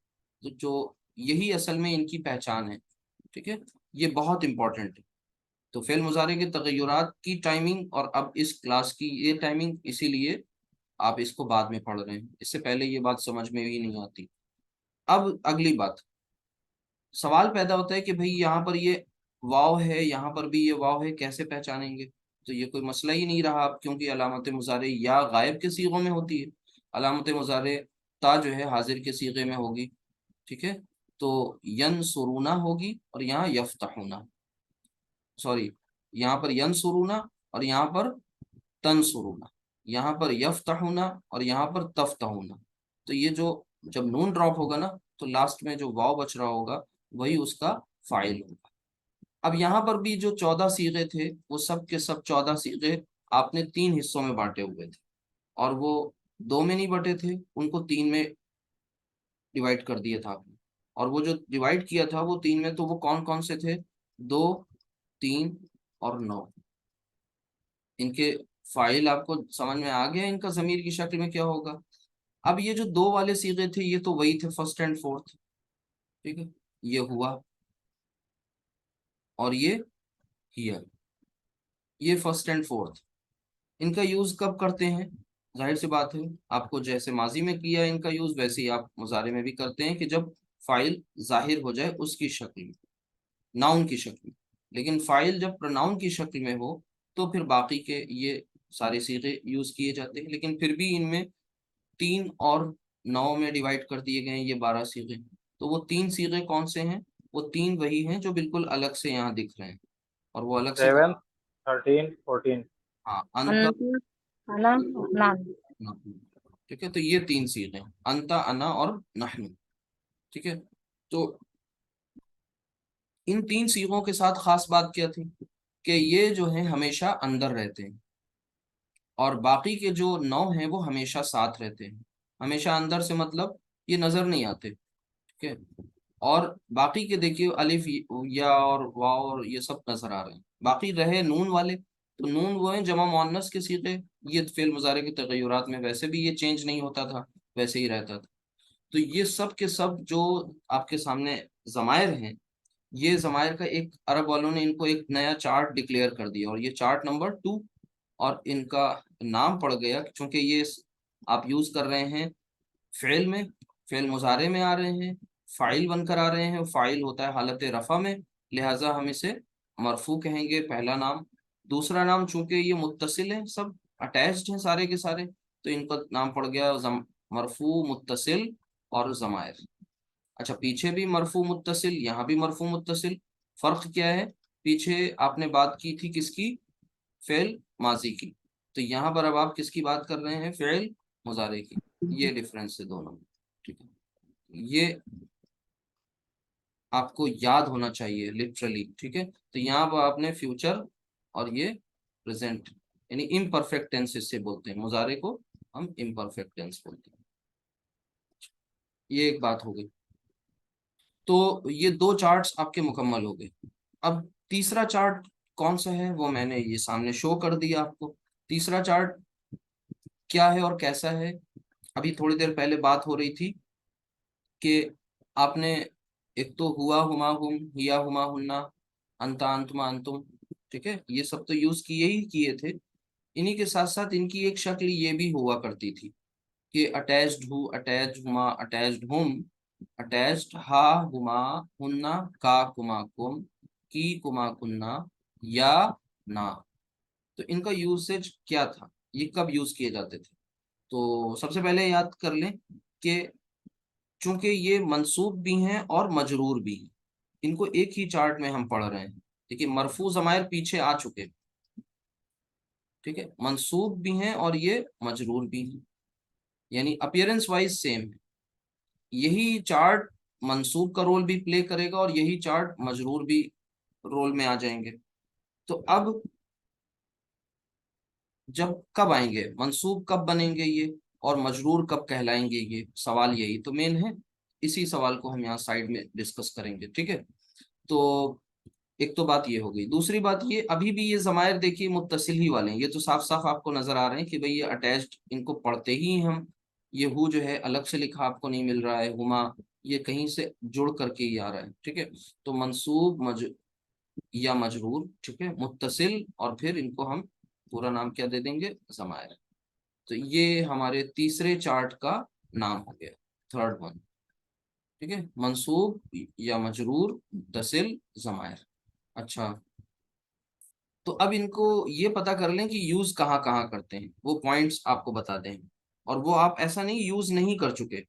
تو جو یہی اصل میں ان کی پہچان ہے، ٹھیک ہے، یہ بہت امپورٹنٹ ہے۔ تو فعل مضارع کے تغیرات کی ٹائمنگ اور اب اس کلاس کی یہ ٹائمنگ، اسی لیے آپ اس کو بعد میں پڑھ رہے ہیں، اس سے پہلے یہ بات سمجھ میں بھی نہیں آتی۔ اب اگلی بات، سوال پیدا ہوتا ہے کہ بھئی یہاں پر یہ واو ہے، یہاں پر بھی یہ واو ہے، کیسے پہچانیں گے؟ تو یہ کوئی مسئلہ ہی نہیں رہا اب، کیونکہ علامت مضارع یا غائب کے صیغوں میں ہوتی ہے، علامت مضارع تا جو ہے حاضر کے صیغے میں ہوگی، ٹھیک ہے، تو ینصرونا ہوگی اور یہاں یفتحونا، سوری، یہاں پر ینصرونا اور یہاں پر تنصرونا، یہاں پر یفتحونا اور یہاں پر تفتحونا، تو یہ جو جب نون ڈراپ ہوگا نا تو لاسٹ میں جو واو بچ رہا ہوگا وہی اس کا فاعل ہوگا۔ اب یہاں پر بھی جو 14 صیغے تھے وہ سب کے سب 14 صیغے آپ نے 3 حصوں میں بانٹے ہوئے تھے، اور وہ 2 میں نہیں بٹے تھے، ان کو 3 میں ڈیوائڈ کر دیا تھا آپ نے، اور وہ جو ڈیوائڈ کیا تھا وہ 3 میں، تو وہ کون کون سے تھے؟ 2، 3 اور 9۔ ان کے فاعل آپ کو سمجھ میں آ گیا ان کا ضمیر کی شکل میں کیا ہوگا؟ اب یہ جو 2 والے صیغے تھے یہ تو وہی تھے فرسٹ اینڈ فورتھ، ٹھیک ہے، یہ ہوا اور یہ ہیا، یہ فرسٹ اینڈ فورتھ۔ ان کا یوز کب کرتے ہیں؟ ظاہر سی بات ہے، آپ کو جیسے ماضی میں کیا ان کا یوز ویسے ہی آپ مضارع میں بھی کرتے ہیں، کہ جب فاعل ظاہر ہو جائے اس کی شکل میں، ناؤن کی شکل میں۔ لیکن فاعل جب پروناؤن کی شکل میں ہو تو پھر باقی کے یہ سارے صیغے یوز کیے جاتے ہیں، لیکن پھر بھی ان میں 3 اور 9 میں ڈیوائڈ کر دیے گئے ہیں یہ 12 صیغے۔ تو وہ 3 صیغے کون سے ہیں؟ وہ 3 وہی ہیں جو بالکل الگ سے یہاں دکھ رہے ہیں، اور وہ الگ سے 7 13 14۔ ہاں، انت، انت انا نان۔ ٹھیک ہے، تو یہ 3 صیغے ہیں، انت، انا اور نحن، ٹھیک ہے۔ تو ان 3 صیغوں کے ساتھ خاص بات کیا تھی کہ یہ جو ہے ہمیشہ اندر رہتے ہیں، اور باقی کے جو 9 ہیں وہ ہمیشہ ساتھ رہتے ہیں۔ ہمیشہ اندر سے مطلب یہ نظر نہیں آتے، ٹھیک ہے، اور باقی کے دیکھیے الف، یا اور واو اور یہ سب نظر آ رہے ہیں۔ باقی رہے نون والے، تو نون وہ ہیں جمع مؤنث کے صیغے، یہ فعل مضارع کے تغیرات میں ویسے بھی یہ چینج نہیں ہوتا تھا، ویسے ہی رہتا تھا۔ تو یہ سب کے سب جو آپ کے سامنے ضمائر ہیں، یہ ضمائر کا ایک عرب والوں نے ان کو ایک نیا چارٹ ڈکلیئر کر دیا، اور یہ چارٹ نمبر 2، اور ان کا نام پڑ گیا چونکہ یہ آپ یوز کر رہے ہیں فعل میں، فعل مضارع میں آ رہے ہیں، فاعل بن کر آ رہے ہیں، فاعل ہوتا ہے حالت رفع میں، لہٰذا ہم اسے مرفوع کہیں گے پہلا نام۔ دوسرا نام چونکہ یہ متصل ہیں، سب اٹیچڈ ہیں سارے کے سارے، تو ان کا نام پڑ گیا مرفوع، متصل اور ضمائر۔ اچھا، پیچھے بھی مرفوع متصل، یہاں بھی مرفوع متصل، فرق کیا ہے؟ پیچھے آپ نے بات کی تھی کس کی؟ فعل ماضی کی، تو یہاں پر اب آپ کس کی بات کر رہے ہیں؟ فعل مضارع کی۔ یہ ڈفرینس ہے دونوں میں، ٹھیک ہے، یہ آپ کو یاد ہونا چاہیے لٹرلی، ٹھیک ہے۔ تو یہاں پر آپ نے فیوچر اور یہ پریزنٹ، یعنی امپرفیکٹ ٹینس اس سے بولتے ہیں، مضارع کو ہم امپرفیکٹ ٹینس بولتے ہیں۔ یہ ایک بات ہو گئی، تو یہ 2 چارٹس آپ کے مکمل ہو گئے۔ اب تیسرا چارٹ کون سا ہے وہ میں نے یہ سامنے شو کر دیا آپ کو۔ تیسرا چارٹ کیا ہے اور کیسا ہے؟ ابھی تھوڑی دیر پہلے بات ہو رہی تھی کہ آپ نے ایک تو ہوا، ہما، ہم، ہیا، ہما، ہننا، انتا، انتما، انتم، ٹھیک ہے، یہ سب تو یوز کیے ہی کیے تھے۔ انہی کے ساتھ ساتھ ان کی ایک شکل یہ بھی ہوا کرتی تھی کہ اٹیچڈ ہو، اٹیچڈ ہما، اٹیچڈ ہم، اٹیچڈ ہا، ہما، ہننا، کا، کما، کم، کی، کما، کننا، یا نا۔ تو ان کا یوزیج کیا تھا، یہ کب یوز کیے جاتے تھے؟ تو سب سے پہلے یاد کر لیں کہ چونکہ یہ منصوب بھی ہیں اور مجرور بھی ہیں، ان کو ایک ہی چارٹ میں ہم پڑھ رہے ہیں۔ دیکھیے مرفوع ضمائر پیچھے آ چکے، ٹھیک ہے، منصوب بھی ہیں اور یہ مجرور بھی ہیں، یعنی اپیرنس وائز سیم ہے۔ یہی چارٹ منصوب کا رول بھی پلے کرے گا اور یہی چارٹ مجرور بھی رول میں آ جائیں گے۔ تو اب جب کب آئیں گے منصوب، کب بنیں گے یہ، اور مجرور کب کہلائیں گے، یہ سوال یہی تو مین ہے۔ اسی سوال کو ہم یہاں سائڈ میں ڈسکس کریں گے، ٹھیک ہے۔ تو ایک تو بات یہ ہو گئی، دوسری بات یہ ابھی بھی یہ ضمائر دیکھیے متصل ہی والے ہیں، یہ تو صاف صاف آپ کو نظر آ رہے ہیں کہ بھئی یہ اٹیچڈ، ان کو پڑھتے ہی ہم، یہ ہو جو ہے الگ سے لکھا آپ کو نہیں مل رہا ہے، ہما یہ کہیں سے جڑ کر کے ہی آ رہا ہے، ٹھیک ہے۔ تو منصوب یا مجرور، ٹھیک ہے، متصل، اور پھر ان کو ہم پورا نام کیا دے دیں گے؟ ضمائر۔ تو یہ ہمارے تیسرے چارٹ کا نام ہو گیا، تھرڈ ون، ٹھیک ہے، منصوب یا مجرور، متصل، ضمائر۔ اچھا، تو اب ان کو یہ پتا کر لیں کہ یوز کہاں کہاں کرتے ہیں، وہ پوائنٹس آپ کو بتا دیں، اور وہ آپ ایسا نہیں یوز نہیں کر چکے،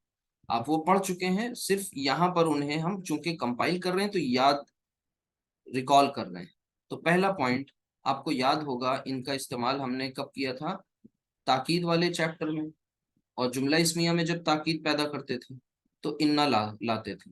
آپ وہ پڑھ چکے ہیں، صرف یہاں پر انہیں ہم چونکہ کمپائل کر رہے ہیں تو یاد ریکال کر رہے ہیں۔ تو پہلا پوائنٹ آپ کو یاد ہوگا، ان کا استعمال ہم نے کب کیا تھا؟ تاکید والے چیپٹر میں، اور جملہ اسمیہ میں جب تاکید پیدا کرتے تھے تو انا لاتے تھے۔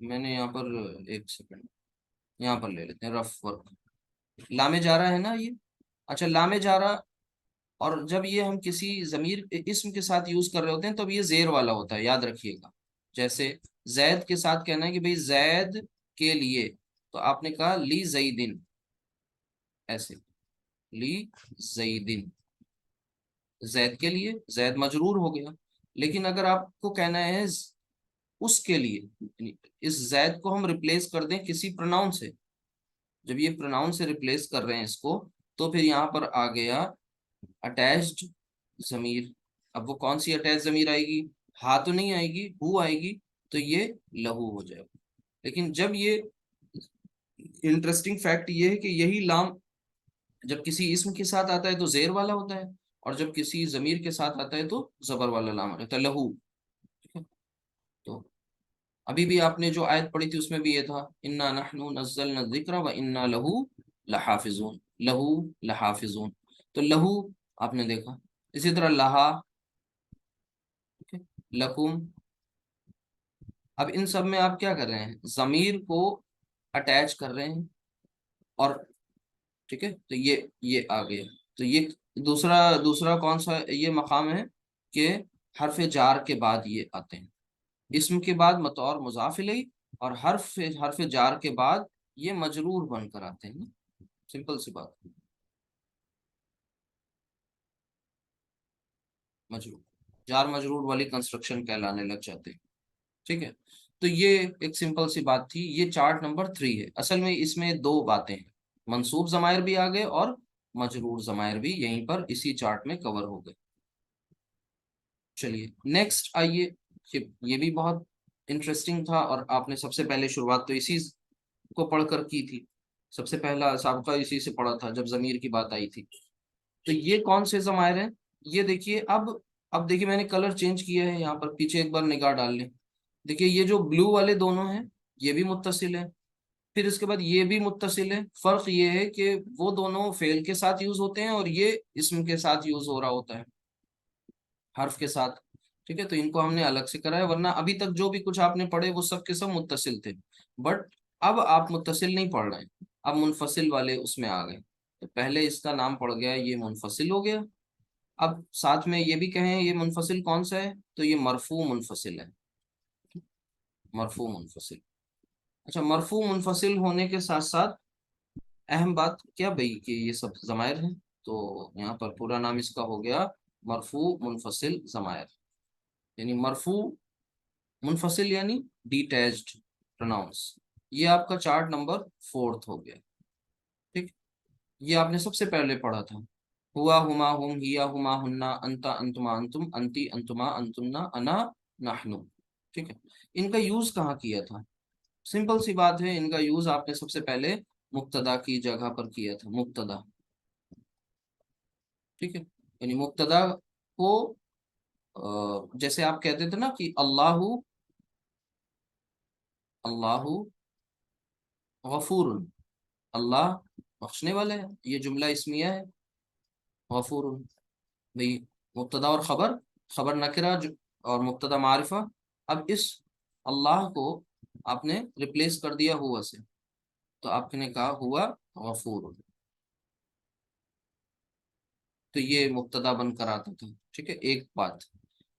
میں نے یہاں پر ایک سیکنڈ یہاں پر لے لیتے ہیں رف ورک. لام جارہ ہے نا یہ. اچھا لام جارہ، اور جب یہ ہم کسی ضمیر اسم کے ساتھ یوز کر رہے ہوتے ہیں تب یہ زیر والا ہوتا ہے، یاد رکھیے گا. جیسے زید کے ساتھ کہنا ہے کہ بھئی زید کے لیے، تو آپ نے کہا لی زیدن، ایسے لی زیدن، زید کے لیے، زید مجرور ہو گیا. لیکن اگر آپ کو کہنا ہے اس کے لیے، یعنی اس زید کو ہم ریپلیس کر دیں کسی پروناؤن سے، جب یہ پروناؤن سے ریپلیس کر رہے ہیں اس کو، تو پھر یہاں پر آ گیا اٹیچڈ ضمیر. اب وہ کون سی اٹیچ ضمیر آئے گی؟ ہا تو نہیں آئے گی، ہو آئے گی، تو یہ لہو ہو جائے گا. لیکن جب یہ انٹرسٹنگ فیکٹ یہ ہے کہ یہی لام جب کسی اسم کے ساتھ آتا ہے تو زیر والا ہوتا ہے، اور جب کسی ضمیر کے ساتھ آتا ہے تو زبر والا لام ہوتا ہے، لہو. ٹھیک ہے؟ تو ابھی بھی آپ نے جو آیت پڑھی تھی اس میں بھی یہ تھا انا نحن نزلنا الذکر و انا لہو لحافظون، لہو لحافظون. تو لہو آپ نے دیکھا. اسی طرح لہا، لکم. اب ان سب میں آپ کیا کر رہے ہیں؟ ضمیر کو اٹیچ کر رہے ہیں. اور ٹھیک ہے، تو یہ آ گیا. تو یہ دوسرا کون سا یہ مقام ہے کہ حرف جار کے بعد یہ آتے ہیں، اسم کے بعد بطور مضاف الیہ، اور حرف جار کے بعد یہ مجرور بن کر آتے ہیں. سمپل سی بات، مجرور جار مجرور والی کنسٹرکشن کہلانے لگ جاتے ہیں. ٹھیک ہے، تو یہ ایک سمپل سی بات تھی. یہ چارٹ نمبر 3 ہے. اصل میں اس میں دو باتیں ہیں، منصوب ضمائر بھی آ گئے اور مجرور ضمائر بھی یہیں پر اسی چارٹ میں کور ہو گئے. چلیے نیکسٹ آئیے، یہ بھی بہت انٹرسٹنگ تھا، اور آپ نے سب سے پہلے شروعات تو اسی کو پڑھ کر کی تھی. سب سے پہلا سابقہ اسی سے پڑھا تھا جب ضمیر کی بات آئی تھی. تو یہ کون سے ضمائر ہیں؟ یہ دیکھیے. اب دیکھیے میں نے کلر چینج کیا ہے یہاں پر، پیچھے ایک بار نگاہ ڈال لیں. دیکھیے یہ جو بلو والے دونوں ہیں یہ بھی متصل ہیں، پھر اس کے بعد یہ بھی متصل ہے. فرق یہ ہے کہ وہ دونوں فعل کے ساتھ یوز ہوتے ہیں اور یہ اسم کے ساتھ یوز ہو رہا ہوتا ہے، حرف کے ساتھ. ٹھیک ہے، تو ان کو ہم نے الگ سے کرا ہے، ورنہ ابھی تک جو بھی کچھ آپ نے پڑھے وہ سب کے سب متصل تھے. بٹ اب آپ متصل نہیں پڑھ رہے ہیں، اب منفصل والے اس میں آ گئے. تو پہلے اس کا نام پڑ گیا، یہ منفصل ہو گیا. اب ساتھ میں یہ بھی کہیں یہ منفصل کون سا ہے، تو یہ مرفوع منفصل ہے. مرفوع منفصل. اچھا، مرفوع منفصل ہونے کے ساتھ ساتھ اہم بات کیا بھئی کہ یہ سب ضمائر ہیں، تو یہاں پر پورا نام اس کا ہو گیا مرفوع منفصل ضمائر. یعنی مرفوع منفصل یعنی ڈیٹیچڈ پروناؤنس. یہ آپ کا چارٹ نمبر 4 ہو گیا. ٹھیک، یہ آپ نے سب سے پہلے پڑھا تھا. ہوا، ہما، ہم، ہیا، ہما، ہننا، انتا، انتما، انتم، انتی، انتما، انتمنا، انا، نحنو. ٹھیک ہے، ان کا یوز کہاں کیا تھا؟ سمپل سی بات ہے، ان کا یوز آپ نے سب سے پہلے مبتدا کی جگہ پر کیا تھا. مبتدا، ٹھیک ہے، یعنی مبتدا کو جیسے آپ کہتے تھے نا کہ اللہ، اللہ غفور، اللہ بخشنے والا ہے، یہ جملہ اسمیہ ہے. غفور بھئی مبتدا اور خبر، خبر نکرہ اور مبتدا معرفہ. اب اس اللہ کو آپ نے ریپلیس کر دیا ہوا سے، تو آپ نے کہا ہوا غفور، تو یہ مبتدا بن کر آتا تھا. ٹھیک ہے، ایک بات.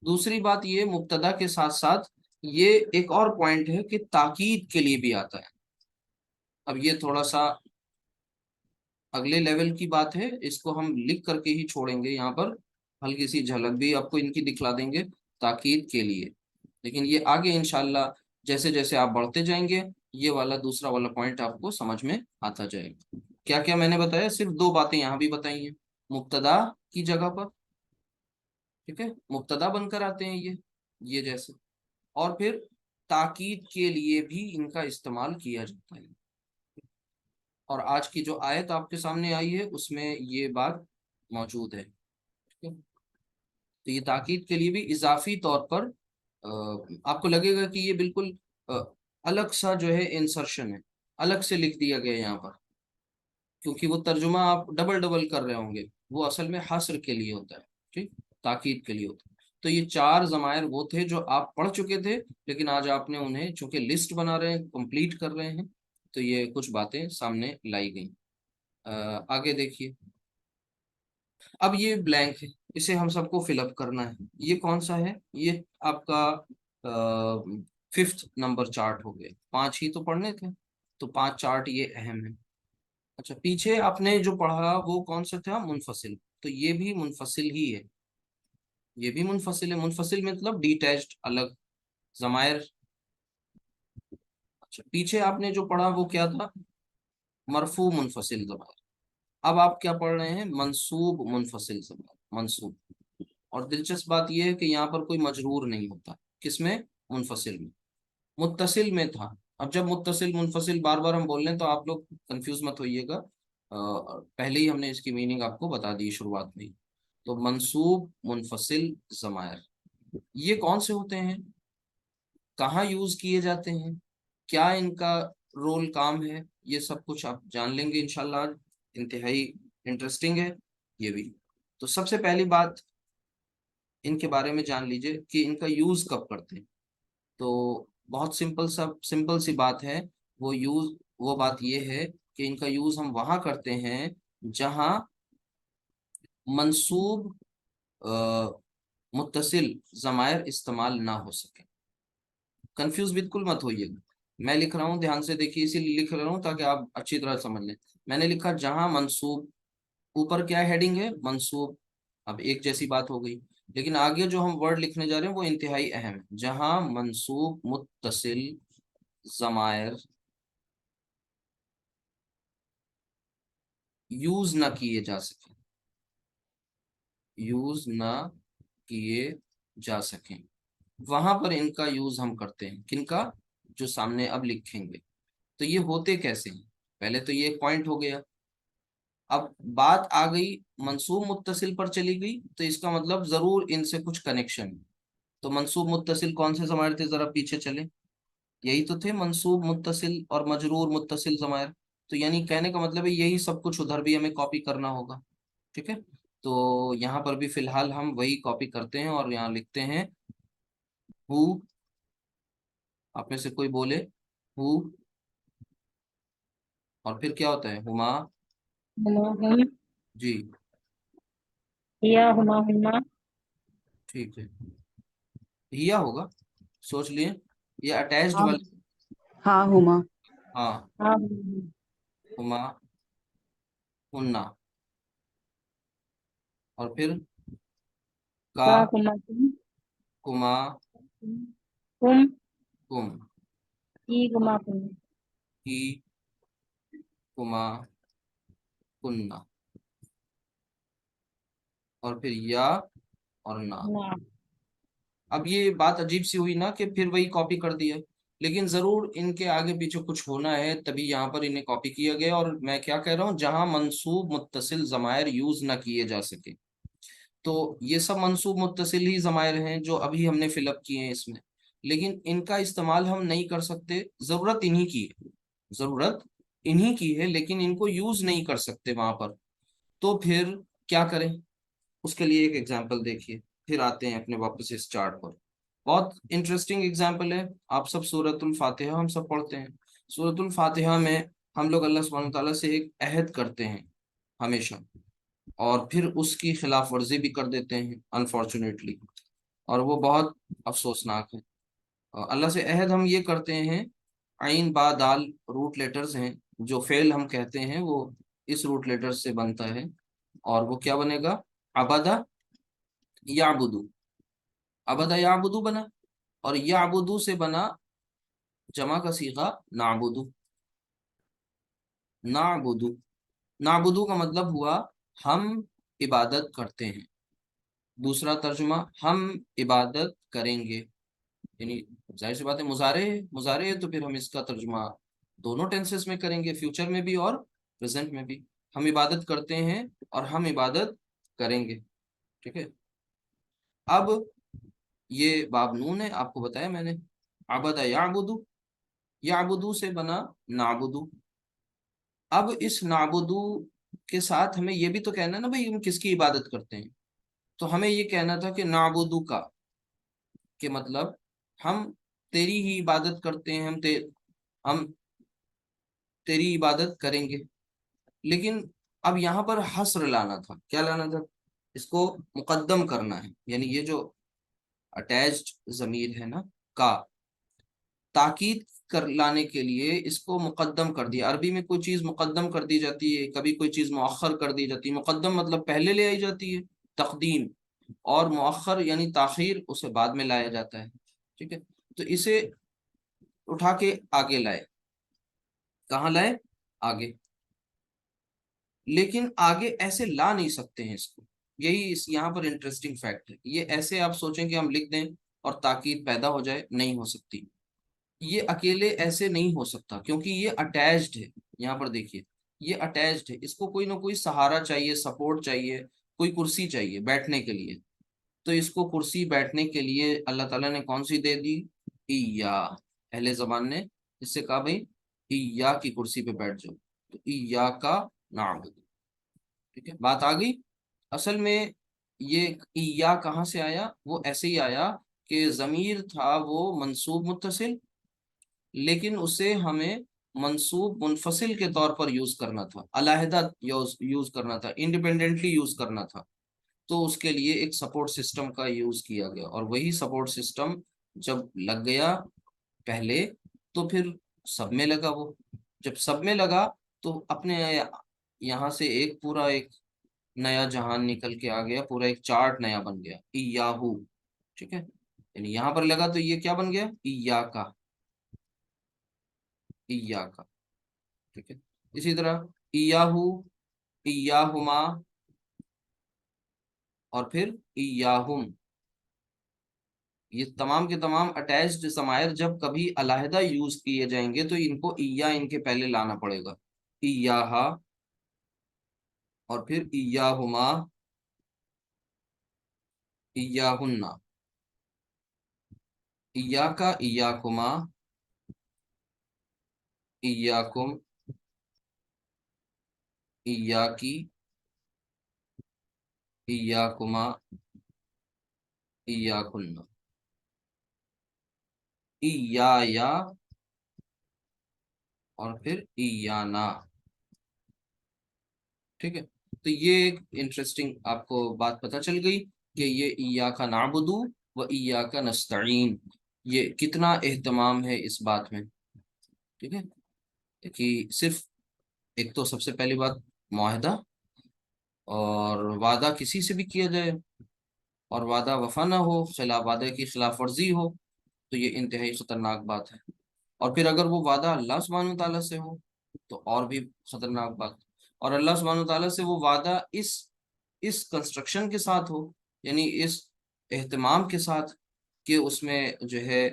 دوسری بات یہ مبتدا کے ساتھ ساتھ یہ ایک اور پوائنٹ ہے کہ تاکید کے لیے بھی آتا ہے. اب یہ تھوڑا سا اگلے لیول کی بات ہے، اس کو ہم لکھ کر کے ہی چھوڑیں گے. یہاں پر ہلکی سی جھلک بھی آپ کو ان کی دکھلا دیں گے تاکید کے لیے، لیکن یہ آگے انشاءاللہ جیسے جیسے آپ بڑھتے جائیں گے یہ والا دوسرا والا پوائنٹ آپ کو سمجھ میں آتا جائے گا. کیا کیا میں نے بتایا؟ صرف 2 باتیں یہاں بھی بتائی ہیں. مبتدا کی جگہ پر، ٹھیک ہے، مبتدا بن کر آتے ہیں یہ جیسے، اور پھر تاکید کے لیے بھی ان کا استعمال کیا جاتا ہے. اور آج کی جو آیت آپ کے سامنے آئی ہے اس میں یہ بات موجود ہے. ٹھیک ہے، تو یہ تاکید کے لیے بھی اضافی طور پر آپ کو لگے گا کہ یہ بالکل الگ سا جو ہے انسرشن ہے، الگ سے لکھ دیا گیا یہاں پر، کیونکہ وہ ترجمہ آپ ڈبل ڈبل کر رہے ہوں گے، وہ اصل میں حصر کے لیے ہوتا ہے. ٹھیک، تاکید کے لیے ہوتا ہے. تو یہ 4 ضمائر وہ تھے جو آپ پڑھ چکے تھے، لیکن آج آپ نے انہیں چونکہ لسٹ بنا رہے ہیں، کمپلیٹ کر رہے ہیں، تو یہ کچھ باتیں سامنے لائی گئیں۔ آگے دیکھیے، اب یہ بلینک ہے، اسے ہم سب کو فل اپ کرنا ہے۔ یہ کون سا ہے؟ یہ آپ کا 5th نمبر چارٹ ہو گیا، 5 ہی تو پڑھنے تھے، تو 5 چارٹ یہ اہم ہے۔ اچھا، پیچھے آپ نے جو پڑھا وہ کون سا تھا؟ منفصل، تو یہ بھی منفصل ہی ہے، یہ بھی منفصل ہے۔ منفصل مطلب ڈیٹیچڈ، الگ ضمائر۔ اچھا، پیچھے آپ نے جو پڑھا وہ کیا تھا؟ مرفوع منفصل ضمائر۔ اب آپ کیا پڑھ رہے ہیں؟ منصوب منفصل ضمائر، منصوب۔ اور دلچسپ بات یہ ہے کہ یہاں پر کوئی مجرور نہیں ہوتا، کس میں؟ منفصل میں۔ متصل میں تھا، اب جب متصل منفصل بار بار ہم بول رہے ہیں تو آپ لوگ کنفیوز مت ہوئیے گا، پہلے ہی ہم نے اس کی میننگ آپ کو بتا دی شروعات میں ہی۔ تو منصوب منفصل ضمائر یہ کون سے ہوتے ہیں، کہاں یوز کیے جاتے ہیں، کیا ان کا رول کام ہے، یہ سب کچھ آپ جان لیں گے انشاءاللہ آج۔ انتہائی انٹرسٹنگ ہے یہ بھی۔ تو سب سے پہلی بات ان کے بارے میں جان لیجئے کہ ان کا یوز کب کرتے ہیں۔ تو بہت سمپل سی بات ہے، وہ بات یہ ہے کہ ان کا یوز ہم وہاں کرتے ہیں جہاں منصوب متصل ضمائر استعمال نہ ہو سکے۔ کنفیوز بالکل مت ہوئیے گا، میں لکھ رہا ہوں دھیان سے دیکھیے، اسی لیے لکھ رہا ہوں تاکہ آپ اچھی طرح سمجھ لیں۔ میں نے لکھا جہاں منصوب، اوپر کیا ہیڈنگ ہے؟ منصوب، اب ایک جیسی بات ہو گئی، لیکن آگے جو ہم ورڈ لکھنے جا رہے ہیں وہ انتہائی اہم ہے۔ جہاں منصوب متصل ضمائر یوز نہ کیے جا سکیں، یوز نہ کیے جا سکیں، وہاں پر ان کا یوز ہم کرتے ہیں۔ کن کا؟ جو سامنے اب لکھیں گے۔ تو یہ ہوتے کیسے ہیں؟ پہلے تو یہ ایک پوائنٹ ہو گیا۔ اب بات آ گئی منصوب متصل پر چلی گئی، تو اس کا مطلب ضرور ان سے کچھ کنیکشن ہے۔ تو منصوب متصل کون سے ضمائر تھے؟ ذرا پیچھے چلیں، یہی تو تھے منصوب متصل اور مجرور متصل ضمائر۔ تو یعنی کہنے کا مطلب ہے یہی سب کچھ ادھر بھی ہمیں کاپی کرنا ہوگا، ٹھیک ہے؟ تو یہاں پر بھی فی الحال ہم وہی کاپی کرتے ہیں اور یہاں لکھتے ہیں ہو۔ آپ میں سے کوئی بولے ہو، اور پھر کیا ہوتا ہے؟ ہما، ہما، جی ہیا، ہما، ہما، ٹھیک ہے، ہیا ہوگا، سوچ لیے یہ اٹیچڈ ہاں والا۔ ہاں ہما، ہاں، ہاں، ہما، ہننا، اور پھر کا، کا، کما، کما، کم، کم، کی، کما، کم، کی، کما، کننا، اور پھر یا اور نا۔ نا، اب یہ بات عجیب سی ہوئی نا کہ پھر وہی کاپی کر دیا، لیکن ضرور ان کے آگے پیچھے کچھ ہونا ہے، تبھی یہاں پر انہیں کاپی کیا گیا۔ اور میں کیا کہہ رہا ہوں؟ جہاں منصوب متصل ضمائر یوز نہ کیے جا سکے، تو یہ سب منصوب متصل ہی ضمائر ہیں جو ابھی ہم نے فل اپ کیے ہیں اس میں، لیکن ان کا استعمال ہم نہیں کر سکتے، ضرورت انہی کی ہے، ضرورت انہی کی ہے، لیکن ان کو یوز نہیں کر سکتے وہاں پر۔ تو پھر کیا کریں؟ اس کے لیے ایک ایگزامپل دیکھیے، پھر آتے ہیں اپنے واپس اس چارٹ پر۔ بہت انٹرسٹنگ ایگزامپل ہے۔ آپ سب سورۃ الفاتحہ ہم سب پڑھتے ہیں، سورۃ الفاتحہ میں ہم لوگ اللہ سبحانہ تعالیٰ سے ایک عہد کرتے ہیں ہمیشہ، اور پھر اس کی خلاف ورزی بھی کر دیتے ہیں انفارچونیٹلی، اور وہ بہت افسوسناک ہے۔ اللہ سے عہد ہم یہ کرتے ہیں، عین با دال روٹ لیٹرز ہیں، جو فعل ہم کہتے ہیں وہ اس روٹ لیٹر سے بنتا ہے، اور وہ کیا بنے گا؟ عبدہ یعبدو، عبدہ یعبدو بنا، اور یعبدو سے بنا جمع کا صیغہ نعبدو، نعبدو، نعبدو کا مطلب ہوا ہم عبادت کرتے ہیں۔ دوسرا ترجمہ ہم عبادت کریں گے، یعنی ظاہر سی بات ہے مضارع ہے، تو پھر ہم اس کا ترجمہ دونوں ٹینسز میں کریں گے، فیوچر میں بھی اور پریزنٹ میں بھی۔ ہم عبادت کرتے ہیں اور ہم عبادت کریں گے، ٹھیک ہے؟ اب یہ باب نون ہے، آپ کو بتایا میں نے، عبد یعبدو، یعبدو سے بنا نعبدو۔ اب اس نعبدو کے ساتھ ہمیں یہ بھی تو کہنا ہے نا بھائی ہم کس کی عبادت کرتے ہیں، تو ہمیں یہ کہنا تھا کہ نعبدو کا کہ مطلب ہم تیری ہی عبادت کرتے ہیں، ہم تیری عبادت کریں گے. لیکن اب یہاں پر حصر لانا تھا. کیا لانا تھا؟ اس کو مقدم کرنا ہے. یعنی یہ جو اٹیچڈ ضمیر ہے نا کا، تاکید کر لانے کے لیے اس کو مقدم کر دیا. عربی میں کوئی چیز مقدم کر دی جاتی ہے، کبھی کوئی چیز مؤخر کر دی جاتی ہے. مقدم مطلب پہلے لے آئی جاتی ہے، تقدیم، اور مؤخر یعنی تاخیر اسے بعد میں لایا جاتا ہے. ٹھیک ہے، تو اسے اٹھا کے آگے لائے. کہاں لائے؟ آگے. لیکن آگے ایسے لا نہیں سکتے ہیں اس کو. یہی یہاں پر انٹرسٹنگ فیکٹ ہے. یہ ایسے آپ سوچیں کہ ہم لکھ دیں اور تاکید پیدا ہو جائے، نہیں ہو سکتی. یہ اکیلے ایسے نہیں ہو سکتا کیونکہ یہ اٹیچڈ ہے. یہاں پر دیکھیے یہ اٹیچڈ ہے، اس کو کوئی نہ کوئی سہارا چاہیے، سپورٹ چاہیے، کوئی کرسی چاہیے بیٹھنے کے لیے. تو اس کو کرسی بیٹھنے کے لیے اللہ تعالیٰ نے کون سی دے دی؟ ایا. اہل زبان نے اس سے کہا بھائی ایا کی کرسی پہ بیٹھ جاؤ. تو ایا کا نعبد. ٹھیک ہے، بات آ گئی. اصل میں یہ ایا کہاں سے آیا؟ وہ ایسے ہی آیا کہ ضمیر تھا وہ منصوب متصل، لیکن اسے ہمیں منصوب منفصل کے طور پر یوز کرنا تھا، علیحدہ یوز کرنا تھا، انڈیپینڈنٹلی یوز کرنا تھا. تو اس کے لیے ایک سپورٹ سسٹم کا یوز کیا گیا، اور وہی سپورٹ سسٹم جب لگ گیا پہلے تو پھر سب میں لگا. وہ جب سب میں لگا تو اپنے یہاں سے ایک پورا ایک نیا جہان نکل کے آ گیا، پورا ایک چارٹ نیا بن گیا، ایاہو. ٹھیک ہے، یعنی یہاں پر لگا تو یہ کیا بن گیا؟ ایا کا. ایا کا. ٹھیک ہے، اسی طرح ایاہو، ایاہما، اور پھر ایاہم. یہ تمام کے تمام اٹیچڈ ضمائر جب کبھی علیحدہ یوز کیے جائیں گے تو ان کو ایا ان کے پہلے لانا پڑے گا. ایاہا، اور پھر ایاہما، ایاہن. ایاکا، ایاکما، ایاکم، ایاکی، ایاکما، ایاکن. ایایا، اور پھر ایانا. ٹھیک ہے، تو یہ ایک انٹرسٹنگ آپ کو بات پتہ چل گئی کہ یہ ایاک نعبد و ایاک نستعین، یہ کتنا اہتمام ہے اس بات میں. ٹھیک ہے، کہ صرف ایک تو سب سے پہلی بات معاہدہ، اور وعدہ کسی سے بھی کیا جائے اور وعدہ وفا نہ ہو، خلاف وعدے کی خلاف ورزی ہو، تو یہ انتہائی خطرناک بات ہے. اور پھر اگر وہ وعدہ اللہ سبحانہ تعالیٰ سے ہو تو اور بھی خطرناک بات. اور اللہ سبحانہ تعالیٰ سے وہ وعدہ اس کنسٹرکشن کے ساتھ ہو، یعنی اس اہتمام کے ساتھ کہ اس میں جو ہے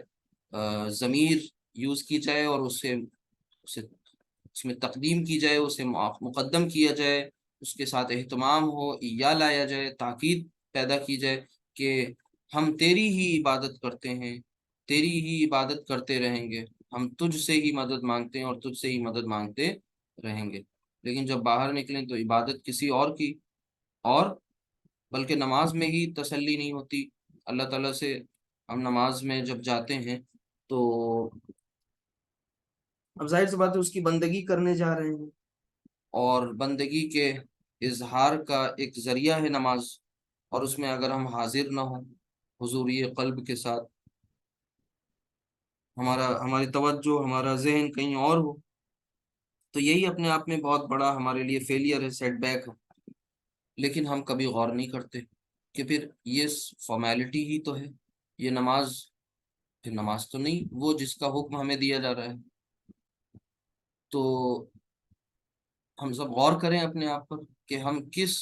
ضمیر یوز کی جائے اور اس میں تقدیم کی جائے، اسے مقدم کیا جائے، اس کے ساتھ اہتمام ہو، یا لایا جائے، تاکید پیدا کی جائے کہ ہم تیری ہی عبادت کرتے ہیں، تیری ہی عبادت کرتے رہیں گے، ہم تجھ سے ہی مدد مانگتے ہیں اور تجھ سے ہی مدد مانگتے رہیں گے. لیکن جب باہر نکلیں تو عبادت کسی اور کی، اور بلکہ نماز میں ہی تسلی نہیں ہوتی اللہ تعالیٰ سے. ہم نماز میں جب جاتے ہیں تو اب ظاہر سی بات ہے اس کی بندگی کرنے جا رہے ہیں، اور بندگی کے اظہار کا ایک ذریعہ ہے نماز. اور اس میں اگر ہم حاضر نہ ہوں حضوری قلب کے ساتھ، ہماری توجہ، ہمارا ذہن کہیں اور ہو، تو یہی اپنے آپ میں بہت بڑا ہمارے لیے فیلئر ہے، سیٹ بیک ہے. لیکن ہم کبھی غور نہیں کرتے کہ پھر یہ فارمیلٹی ہی تو ہے، یہ نماز پھر نماز تو نہیں وہ جس کا حکم ہمیں دیا جا رہا ہے. تو ہم سب غور کریں اپنے آپ پر کہ ہم کس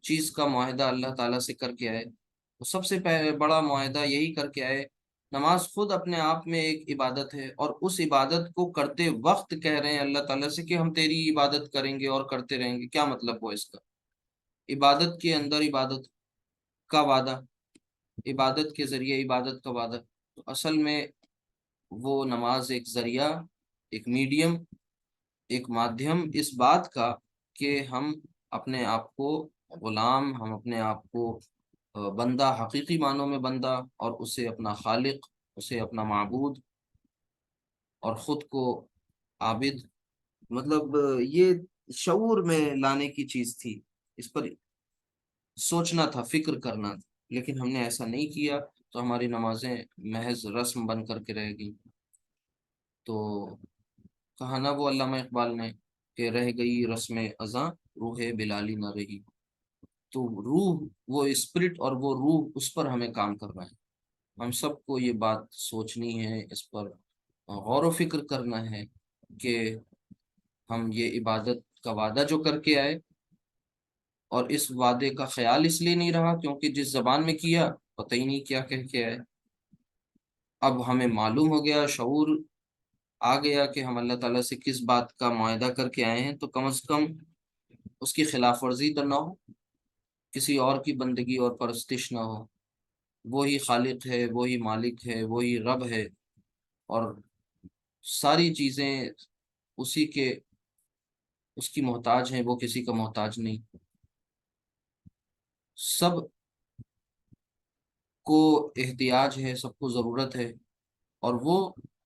چیز کا معاہدہ اللہ تعالیٰ سے کر کے آئے. تو سب سے بڑا معاہدہ یہی کر کے آئے. نماز خود اپنے آپ میں ایک عبادت ہے، اور اس عبادت کو کرتے وقت کہہ رہے ہیں اللہ تعالیٰ سے کہ ہم تیری عبادت کریں گے اور کرتے رہیں گے. کیا مطلب ہوا اس کا؟ عبادت کے اندر عبادت کا وعدہ، عبادت کے ذریعے عبادت کا وعدہ. تو اصل میں وہ نماز ایک ذریعہ، ایک میڈیم، ایک مادھیم اس بات کا کہ ہم اپنے آپ کو غلام، ہم اپنے آپ کو بندہ حقیقی معنوں میں بندہ، اور اسے اپنا خالق، اسے اپنا معبود، اور خود کو عابد، مطلب یہ شعور میں لانے کی چیز تھی، اس پر سوچنا تھا، فکر کرنا تھا، لیکن ہم نے ایسا نہیں کیا، تو ہماری نمازیں محض رسم بن کر کے رہ گئی۔ تو کہا نا وہ علامہ اقبال نے کہ رہ گئی رسم ازاں، روح بلالی نہ رہی۔ تو روح، وہ اسپرٹ اور وہ روح، اس پر ہمیں کام کرنا ہے۔ ہم سب کو یہ بات سوچنی ہے، اس پر غور و فکر کرنا ہے کہ ہم یہ عبادت کا وعدہ جو کر کے آئے، اور اس وعدے کا خیال اس لیے نہیں رہا کیونکہ جس زبان میں کیا پتہ ہی نہیں کیا کہہ کے آئے۔ اب ہمیں معلوم ہو گیا، شعور آ گیا کہ ہم اللہ تعالیٰ سے کس بات کا معاہدہ کر کے آئے ہیں، تو کم از کم اس کی خلاف ورزی تو نہ ہو، کسی اور کی بندگی اور پرستش نہ ہو۔ وہی خالق ہے، وہی مالک ہے، وہی رب ہے، اور ساری چیزیں اسی کے، اس کی محتاج ہیں، وہ کسی کا محتاج نہیں۔ سب کو احتیاج ہے، سب کو ضرورت ہے، اور وہ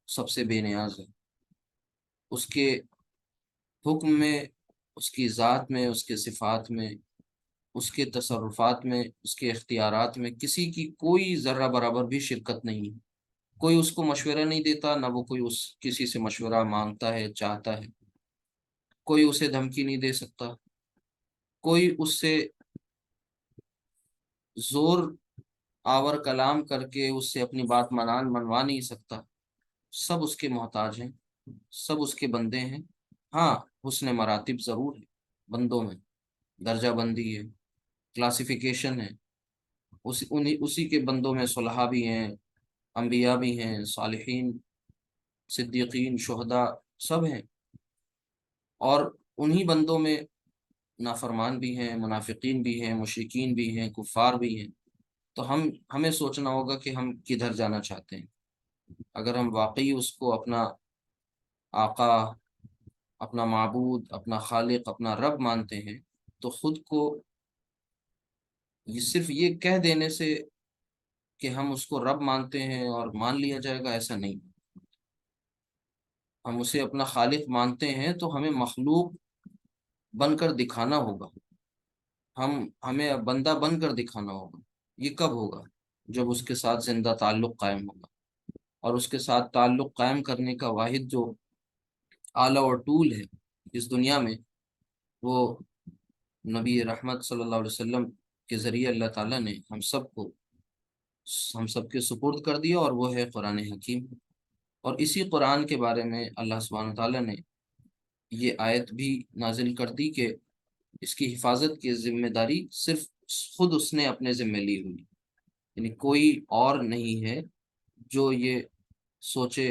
سب سے بے نیاز ہے۔ اس کے حکم میں، اس کی ذات میں، اس کے صفات میں، اس کے تصرفات میں، اس کے اختیارات میں کسی کی کوئی ذرہ برابر بھی شرکت نہیں ہے۔ کوئی اس کو مشورہ نہیں دیتا، نہ وہ کوئی کسی سے مشورہ مانگتا ہے، چاہتا ہے۔ کوئی اسے دھمکی نہیں دے سکتا، کوئی اس سے زور آور کلام کر کے اس سے اپنی بات منوا نہیں سکتا۔ سب اس کے محتاج ہیں، سب اس کے بندے ہیں۔ ہاں، حسن مراتب ضرور ہے بندوں میں، درجہ بندی ہے، کلاسیفیکیشن ہے۔ اسی کے بندوں میں صلحاء بھی ہیں، انبیاء بھی ہیں، صالحین، صدیقین، شہداء، سب ہیں، اور انہی بندوں میں نافرمان بھی ہیں، منافقین بھی ہیں، مشرکین بھی ہیں، کفار بھی ہیں۔ تو ہمیں سوچنا ہوگا کہ ہم کدھر جانا چاہتے ہیں۔ اگر ہم واقعی اس کو اپنا آقا، اپنا معبود، اپنا خالق، اپنا رب مانتے ہیں، تو خود کو صرف یہ کہہ دینے سے کہ ہم اس کو رب مانتے ہیں اور مان لیا جائے گا، ایسا نہیں۔ ہم اسے اپنا خالق مانتے ہیں تو ہمیں مخلوق بن کر دکھانا ہوگا، ہمیں بندہ بن کر دکھانا ہوگا۔ یہ کب ہوگا؟ جب اس کے ساتھ زندہ تعلق قائم ہوگا، اور اس کے ساتھ تعلق قائم کرنے کا واحد جو آلہ اور ٹول ہے اس دنیا میں، وہ نبی رحمت صلی اللہ علیہ وسلم کے ذریعے اللہ تعالیٰ نے ہم سب کے سپرد کر دیا، اور وہ ہے قرآن حکیم۔ اور اسی قرآن کے بارے میں اللہ سبحانہ تعالیٰ نے یہ آیت بھی نازل کر دی کہ اس کی حفاظت کی ذمہ داری صرف خود اس نے اپنے ذمہ لی ہوئی، یعنی کوئی اور نہیں ہے جو یہ سوچے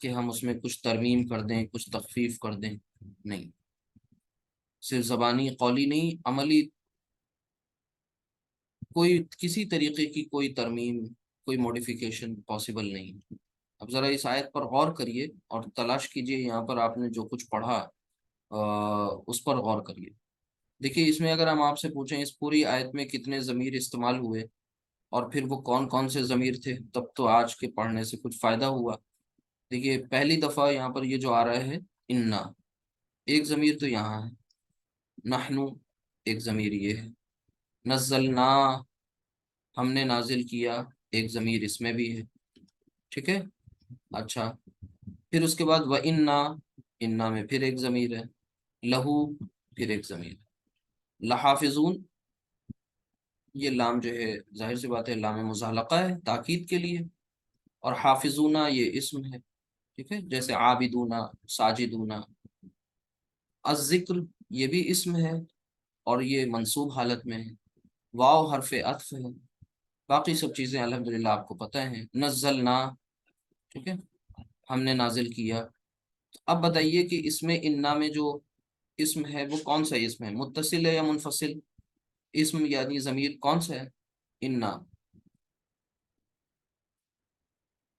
کہ ہم اس میں کچھ ترمیم کر دیں، کچھ تخفیف کر دیں، نہیں۔ صرف زبانی، قولی نہیں، عملی کوئی کسی طریقے کی کوئی ترمیم، کوئی موڈیفیکیشن پاسبل نہیں۔ اب ذرا اس آیت پر غور کریے اور تلاش کیجئے، یہاں پر آپ نے جو کچھ پڑھا اس پر غور کریے۔ دیکھیے، اس میں اگر ہم آپ سے پوچھیں اس پوری آیت میں کتنے ضمیر استعمال ہوئے، اور پھر وہ کون کون سے ضمیر تھے، تب تو آج کے پڑھنے سے کچھ فائدہ ہوا۔ دیکھیے، پہلی دفعہ یہاں پر یہ جو آ رہا ہے انا، ایک ضمیر تو یہاں ہے، نحنو ایک ضمیر یہ ہے، نزلنا ہم نے نازل کیا ایک ضمیر اس میں بھی ہے، ٹھیک ہے۔ اچھا، پھر اس کے بعد وَإِنَّا، انا میں پھر ایک ضمیر ہے، لہو پھر ایک ضمیر ہے، لحافظون، یہ لام جو ہے ظاہر سی بات ہے لام مزالقہ ہے تاکید کے لیے، اور حافظونا یہ اسم ہے، ٹھیک ہے، جیسے عابدونا، ساجدونا۔ الذکر یہ بھی اسم ہے، اور یہ منصوب حالت میں ہے۔ واو حرف عطف ہے۔ باقی سب چیزیں الحمدللہ آپ کو پتہ ہیں۔ نزلنا، ٹھیک ہے، ہم نے نازل کیا۔ اب بتائیے کہ اس میں انا میں جو اسم ہے وہ کون سا اسم ہے، متصل ہے یا منفصل؟ اسم یعنی ضمیر کون سا ہے؟ انا۔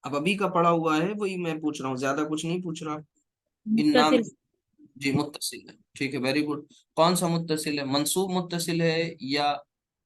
اب ابھی کا پڑھا ہوا ہے وہی میں پوچھ رہا ہوں، زیادہ کچھ نہیں پوچھ رہا۔ انا متصل، جی متصل ہے، ٹھیک ہے، ویری گڈ۔ کون سا متصل ہے؟ منصوب متصل ہے یا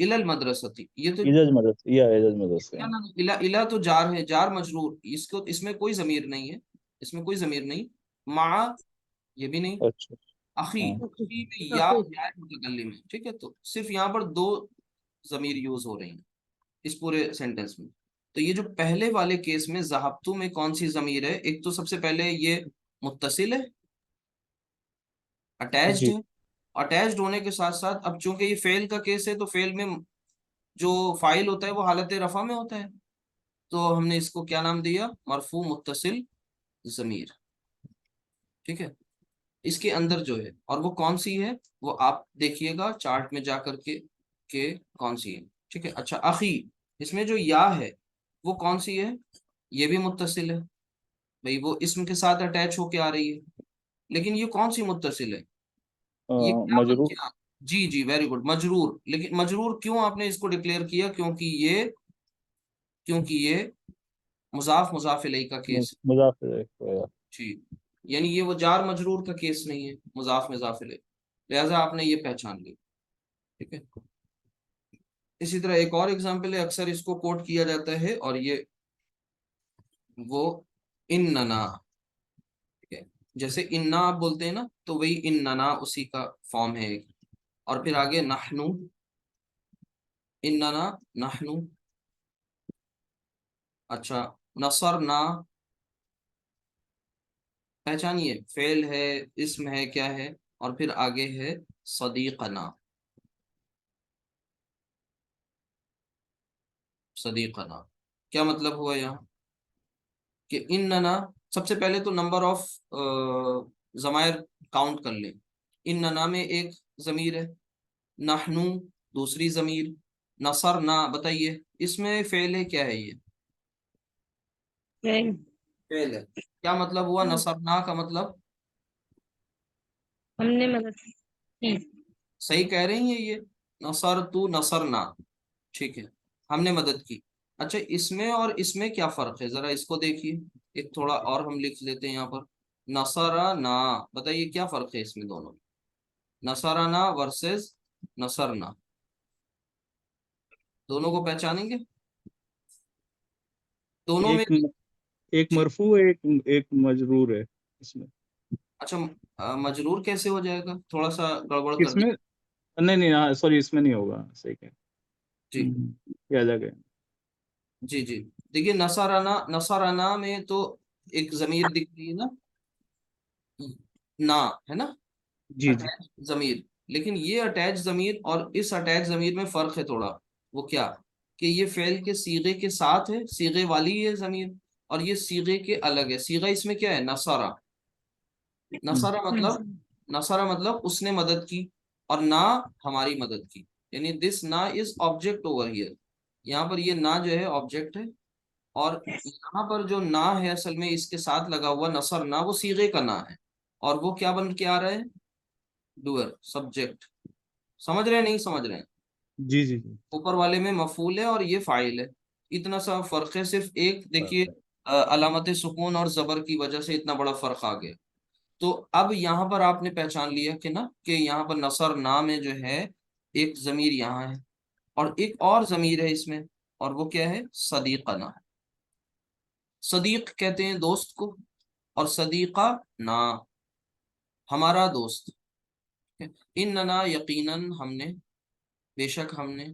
الی المدرستی، یہ تو اعجاز مدرسہ یا اعجاز مدرسہ کیا نام ہے؟ الا تو جار ہے، جار مجرور، اس میں کوئی ضمیر نہیں ہے، اس میں کوئی ضمیر نہیں، مع یہ بھی نہیں، اچھا اخی، ہاں اخی میں یا متکلم ہے، ٹھیک ہے، تو صرف یہاں پر دو ضمیر یوز ہو رہی ہیں اس پورے سینٹینس میں۔ تو یہ جو پہلے والے کیس میں ذہبتو میں کون سی ضمیر ہے؟ ایک تو سب سے پہلے یہ متصل ہے، اٹیچڈ جی ہے، اٹیچڈ ہونے کے ساتھ ساتھ اب چونکہ یہ فعل کا کیس ہے تو فعل میں جو فاعل ہوتا ہے وہ حالت رفع میں ہوتا ہے، تو ہم نے اس کو کیا نام دیا؟ مرفوع متصل ضمیر، ٹھیک ہے۔ اس کے اندر جو ہے اور وہ کون سی ہے وہ آپ دیکھیے گا چارٹ میں جا کر کے کہ کون سی ہے، ٹھیک ہے۔ اچھا اخی، اس میں جو یا ہے وہ کون سی ہے؟ یہ بھی متصل ہے بھئی، وہ اسم کے ساتھ اٹیچ ہو کے آ رہی ہے، لیکن یہ کون سی متصل ہے؟ یہ کیا بن مجرور کے جی جی ویری گڈ، مجرور۔ لیکن مجرور کیوں آپ نے اس کو ڈکلیئر کیا؟ کیونکہ یہ مضاف مضاف الیہ کا کیس ہے، مضاف جی، یعنی یہ وہ جار مجرور کا کیس نہیں ہے، مضاف مضاف الیہ، لہذا آپ نے یہ پہچان لی، ٹھیک ہے۔ اسی طرح ایک اور ایگزامپل ہے، اکثر اس کو کوٹ کیا جاتا ہے، اور یہ وہ اننا، ٹھیک ہے، جیسے اننا آپ بولتے ہیں نا تو وہی اننا اسی کا فارم ہے ایک، اور پھر آگے نحنو، اننا نحنو، اچھا نصرنا، پہچانیے فعل ہے، اسم ہے، کیا ہے، اور پھر آگے ہے صدیقنا، صدیقنا کیا مطلب ہوا یہاں کہ اننا، سب سے پہلے تو نمبر آف ضمائر کاؤنٹ کر لیں، اننا میں ایک ضمیر ہے، نحنو دوسری ضمیر، نصرنا بتائیے اس میں فعل ہے، کیا ہے یہ؟ فعل، فعل ہے، کیا مطلب ہوا نصرنا کا مطلب؟ ہم نے مدد کی، صحیح کہہ رہی ہیں یہ، نصرتو نصرنا، ٹھیک ہے، ہم نے مدد کی۔ اچھا اس میں اور اس میں کیا فرق ہے؟ ذرا اس کو دیکھیے، ایک تھوڑا اور ہم لکھ لیتے ہیں یہاں پر، نصرنا، بتائیے کیا فرق ہے اس میں دونوں میں؟ نصرنا ورسز نصرنا، دونوں کو پہچانیں گے؟ دونوں میں ایک جی، مرفوع ہے ایک مجرور ہے اس میں اچھا مجرور کیسے ہو جائے گا؟ تھوڑا سا گڑبڑ کر اس میں دی، نہیں نہیں ہاں سوری اس میں نہیں ہوگا صحیح کہ جی کیا جا گیا جی جی، دیکھیے نصرنا، نصرنا میں تو ایک ضمیر دکھ رہی ہے نا، نا ہے نا، جی جی اٹیچ ضمیر، لیکن یہ اٹیچ ضمیر اور اس اٹیچ ضمیر میں فرق ہے تھوڑا، وہ کیا کہ یہ فعل کے صیغے کے ساتھ ہے، صیغے والی ہے ضمیر، اور یہ صیغے کے الگ ہے، صیغہ اس میں کیا ہے؟ نصرہ، نصرہ مطلب، نصرہ مطلب اس نے مدد کی، اور نا ہماری مدد کی، یعنی دس نا از آبجیکٹ اوور ہیئر، یہاں پر یہ نا جو ہے آبجیکٹ ہے، اور یہاں پر جو نا ہے اصل میں اس کے ساتھ لگا ہوا نصر نا وہ صیغے کا نا ہے، اور وہ کیا بن کے آ رہا ہے؟ ڈوئر، سبجیکٹ، سمجھ رہے ہیں نہیں سمجھ رہے ہیں؟ جی جی جی اوپر والے میں مفعول ہے اور یہ فاعل ہے، اتنا سا فرق ہے، صرف ایک دیکھیے علامت سکون اور زبر کی وجہ سے اتنا بڑا فرق آ گیا۔ تو اب یہاں پر آپ نے پہچان لیا کہ نا کہ یہاں پر نصر نا میں جو ہے ایک ضمیر یہاں ہے، اور ایک اور ضمیر ہے اس میں، اور وہ کیا ہے؟ صدیقنا، صدیق کہتے ہیں دوست کو، اور صدیقہ نا ہمارا دوست، اننا یقیناً ہم نے، بے شک ہم نے،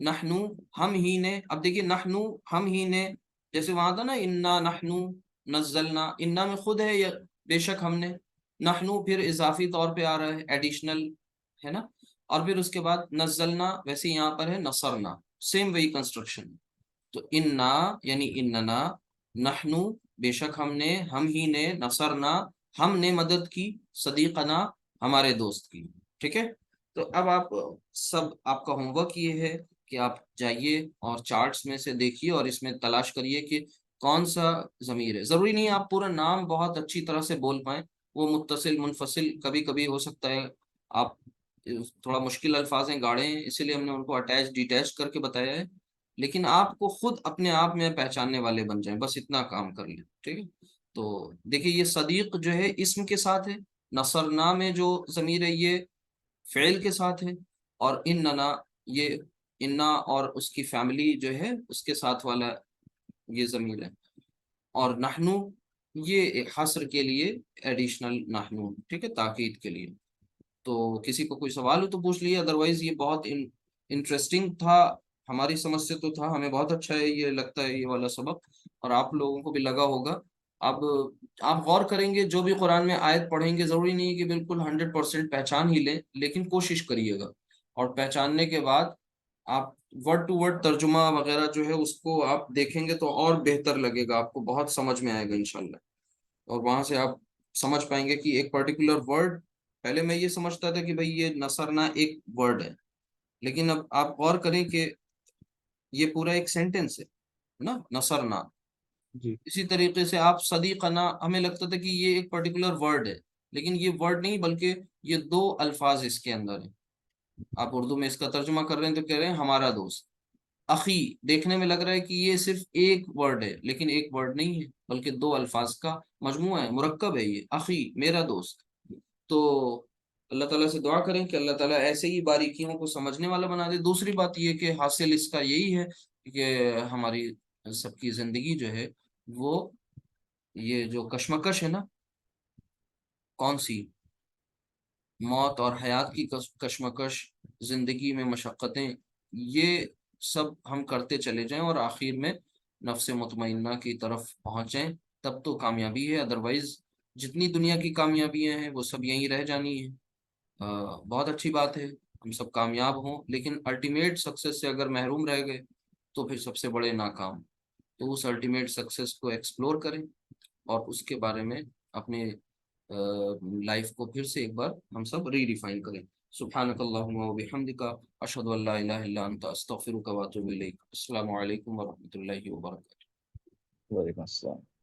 نحنو ہم ہی نے، اب دیکھیے نحنو ہم ہی نے، جیسے وہاں تھا نا انا نحنو نزلنا، انا میں خود ہے یا بے شک ہم نے، نحنو پھر اضافی طور پہ آ رہا ہے، ایڈیشنل ہے نا، اور پھر اس کے بعد نزلنا، ویسے یہاں پر ہے نصرنا، سیم وہی کنسٹرکشن، تو انا یعنی اننا، نحنو بے شک ہم نے، ہم ہی نے، نصرنا ہم نے مدد کی، صدیقنا ہمارے دوست کی، ٹھیک ہے۔ تو اب آپ سب، آپ کا ہوم ورک یہ ہے کہ آپ جائیے اور چارٹس میں سے دیکھیے اور اس میں تلاش کریے کہ کون سا ضمیر ہے، ضروری نہیں آپ پورا نام بہت اچھی طرح سے بول پائیں، وہ متصل منفصل کبھی کبھی ہو سکتا ہے، آپ تھوڑا مشکل الفاظ ہیں، گاڑے ہیں، اسی لیے ہم نے ان کو اٹیچ ڈیٹیچ کر کے بتایا ہے، لیکن آپ کو خود اپنے آپ میں پہچاننے والے بن جائیں، بس اتنا کام کر لیں، ٹھیک ہے۔ تو دیکھیے یہ صدیق جو ہے اسم کے ساتھ ہے، نصرنا میں جو ضمیر ہے یہ فعل کے ساتھ ہے، اور اننا یہ انا اور اس کی فیملی جو ہے اس کے ساتھ والا یہ ضمیر ہے، اور نحنو یہ حصر کے لیے ایڈیشنل نحنو، ٹھیک ہے، تاکید کے لیے۔ تو کسی کو کوئی سوال ہو تو پوچھ لیے، ادروائز یہ بہت انٹرسٹنگ تھا، ہماری سمجھ سے تو تھا، ہمیں بہت اچھا ہے یہ لگتا ہے یہ والا سبق، اور آپ لوگوں کو بھی لگا ہوگا۔ اب آپ غور کریں گے، جو بھی قرآن میں آیت پڑھیں گے ضروری نہیں ہے کہ بالکل 100% پہچان ہی لیں، لیکن کوشش کریے گا، اور پہچاننے کے بعد آپ ورڈ ٹو ورڈ ترجمہ وغیرہ جو ہے اس کو آپ دیکھیں گے تو اور بہتر لگے گا، آپ کو بہت سمجھ میں آئے گا انشاءاللہ، اور وہاں سے آپ سمجھ پائیں گے کہ ایک پرٹیکولر ورڈ، پہلے میں یہ سمجھتا تھا کہ بھئی یہ نصرنا ایک ورڈ ہے، لیکن اب آپ غور کریں کہ یہ پورا ایک سینٹنس ہے نا، نصرنا۔ جی اسی طریقے سے آپ صدیقنا، ہمیں لگتا تھا کہ یہ ایک پرٹیکولر ورڈ ہے، لیکن یہ ورڈ نہیں بلکہ یہ دو الفاظ اس کے اندر ہیں۔ آپ اردو میں اس کا ترجمہ کر رہے ہیں تو کہہ رہے ہیں ہمارا دوست۔ اخی دیکھنے میں لگ رہا ہے کہ یہ صرف ایک ورڈ ہے، لیکن ایک ورڈ نہیں ہے بلکہ دو الفاظ کا مجموعہ ہے، مرکب ہے یہ، اخی میرا دوست۔ تو اللہ تعالیٰ سے دعا کریں کہ اللہ تعالیٰ ایسے ہی باریکیوں کو سمجھنے والا بنا دے۔ دوسری بات یہ کہ حاصل اس کا یہی ہے کہ ہماری سب کی زندگی جو ہے وہ یہ جو کشمکش ہے نا، کون سی، موت اور حیات کی کشمکش، زندگی میں مشقتیں، یہ سب ہم کرتے چلے جائیں اور آخر میں نفس مطمئنہ کی طرف پہنچیں، تب تو کامیابی ہے، ادروائز جتنی دنیا کی کامیابیاں ہیں وہ سب یہیں رہ جانی ہیں۔ بہت اچھی بات ہے ہم سب کامیاب ہوں، لیکن الٹیمیٹ سکسیس سے اگر محروم رہ گئے تو پھر سب سے بڑے ناکام۔ تو اس الٹیمیٹ سکسیس کو ایکسپلور کریں اور اس کے بارے میں اپنے لائف کو پھر سے ایک بار ہم سب ری ڈیفائن کریں۔ سبحانک اللہم و بحمدک، اشہد ان لا الہ الا انت، استغفرک و اتوب الیک۔ السلام علیکم ورحمۃ اللہ وبرکاتہ۔ وعلیکم السلام۔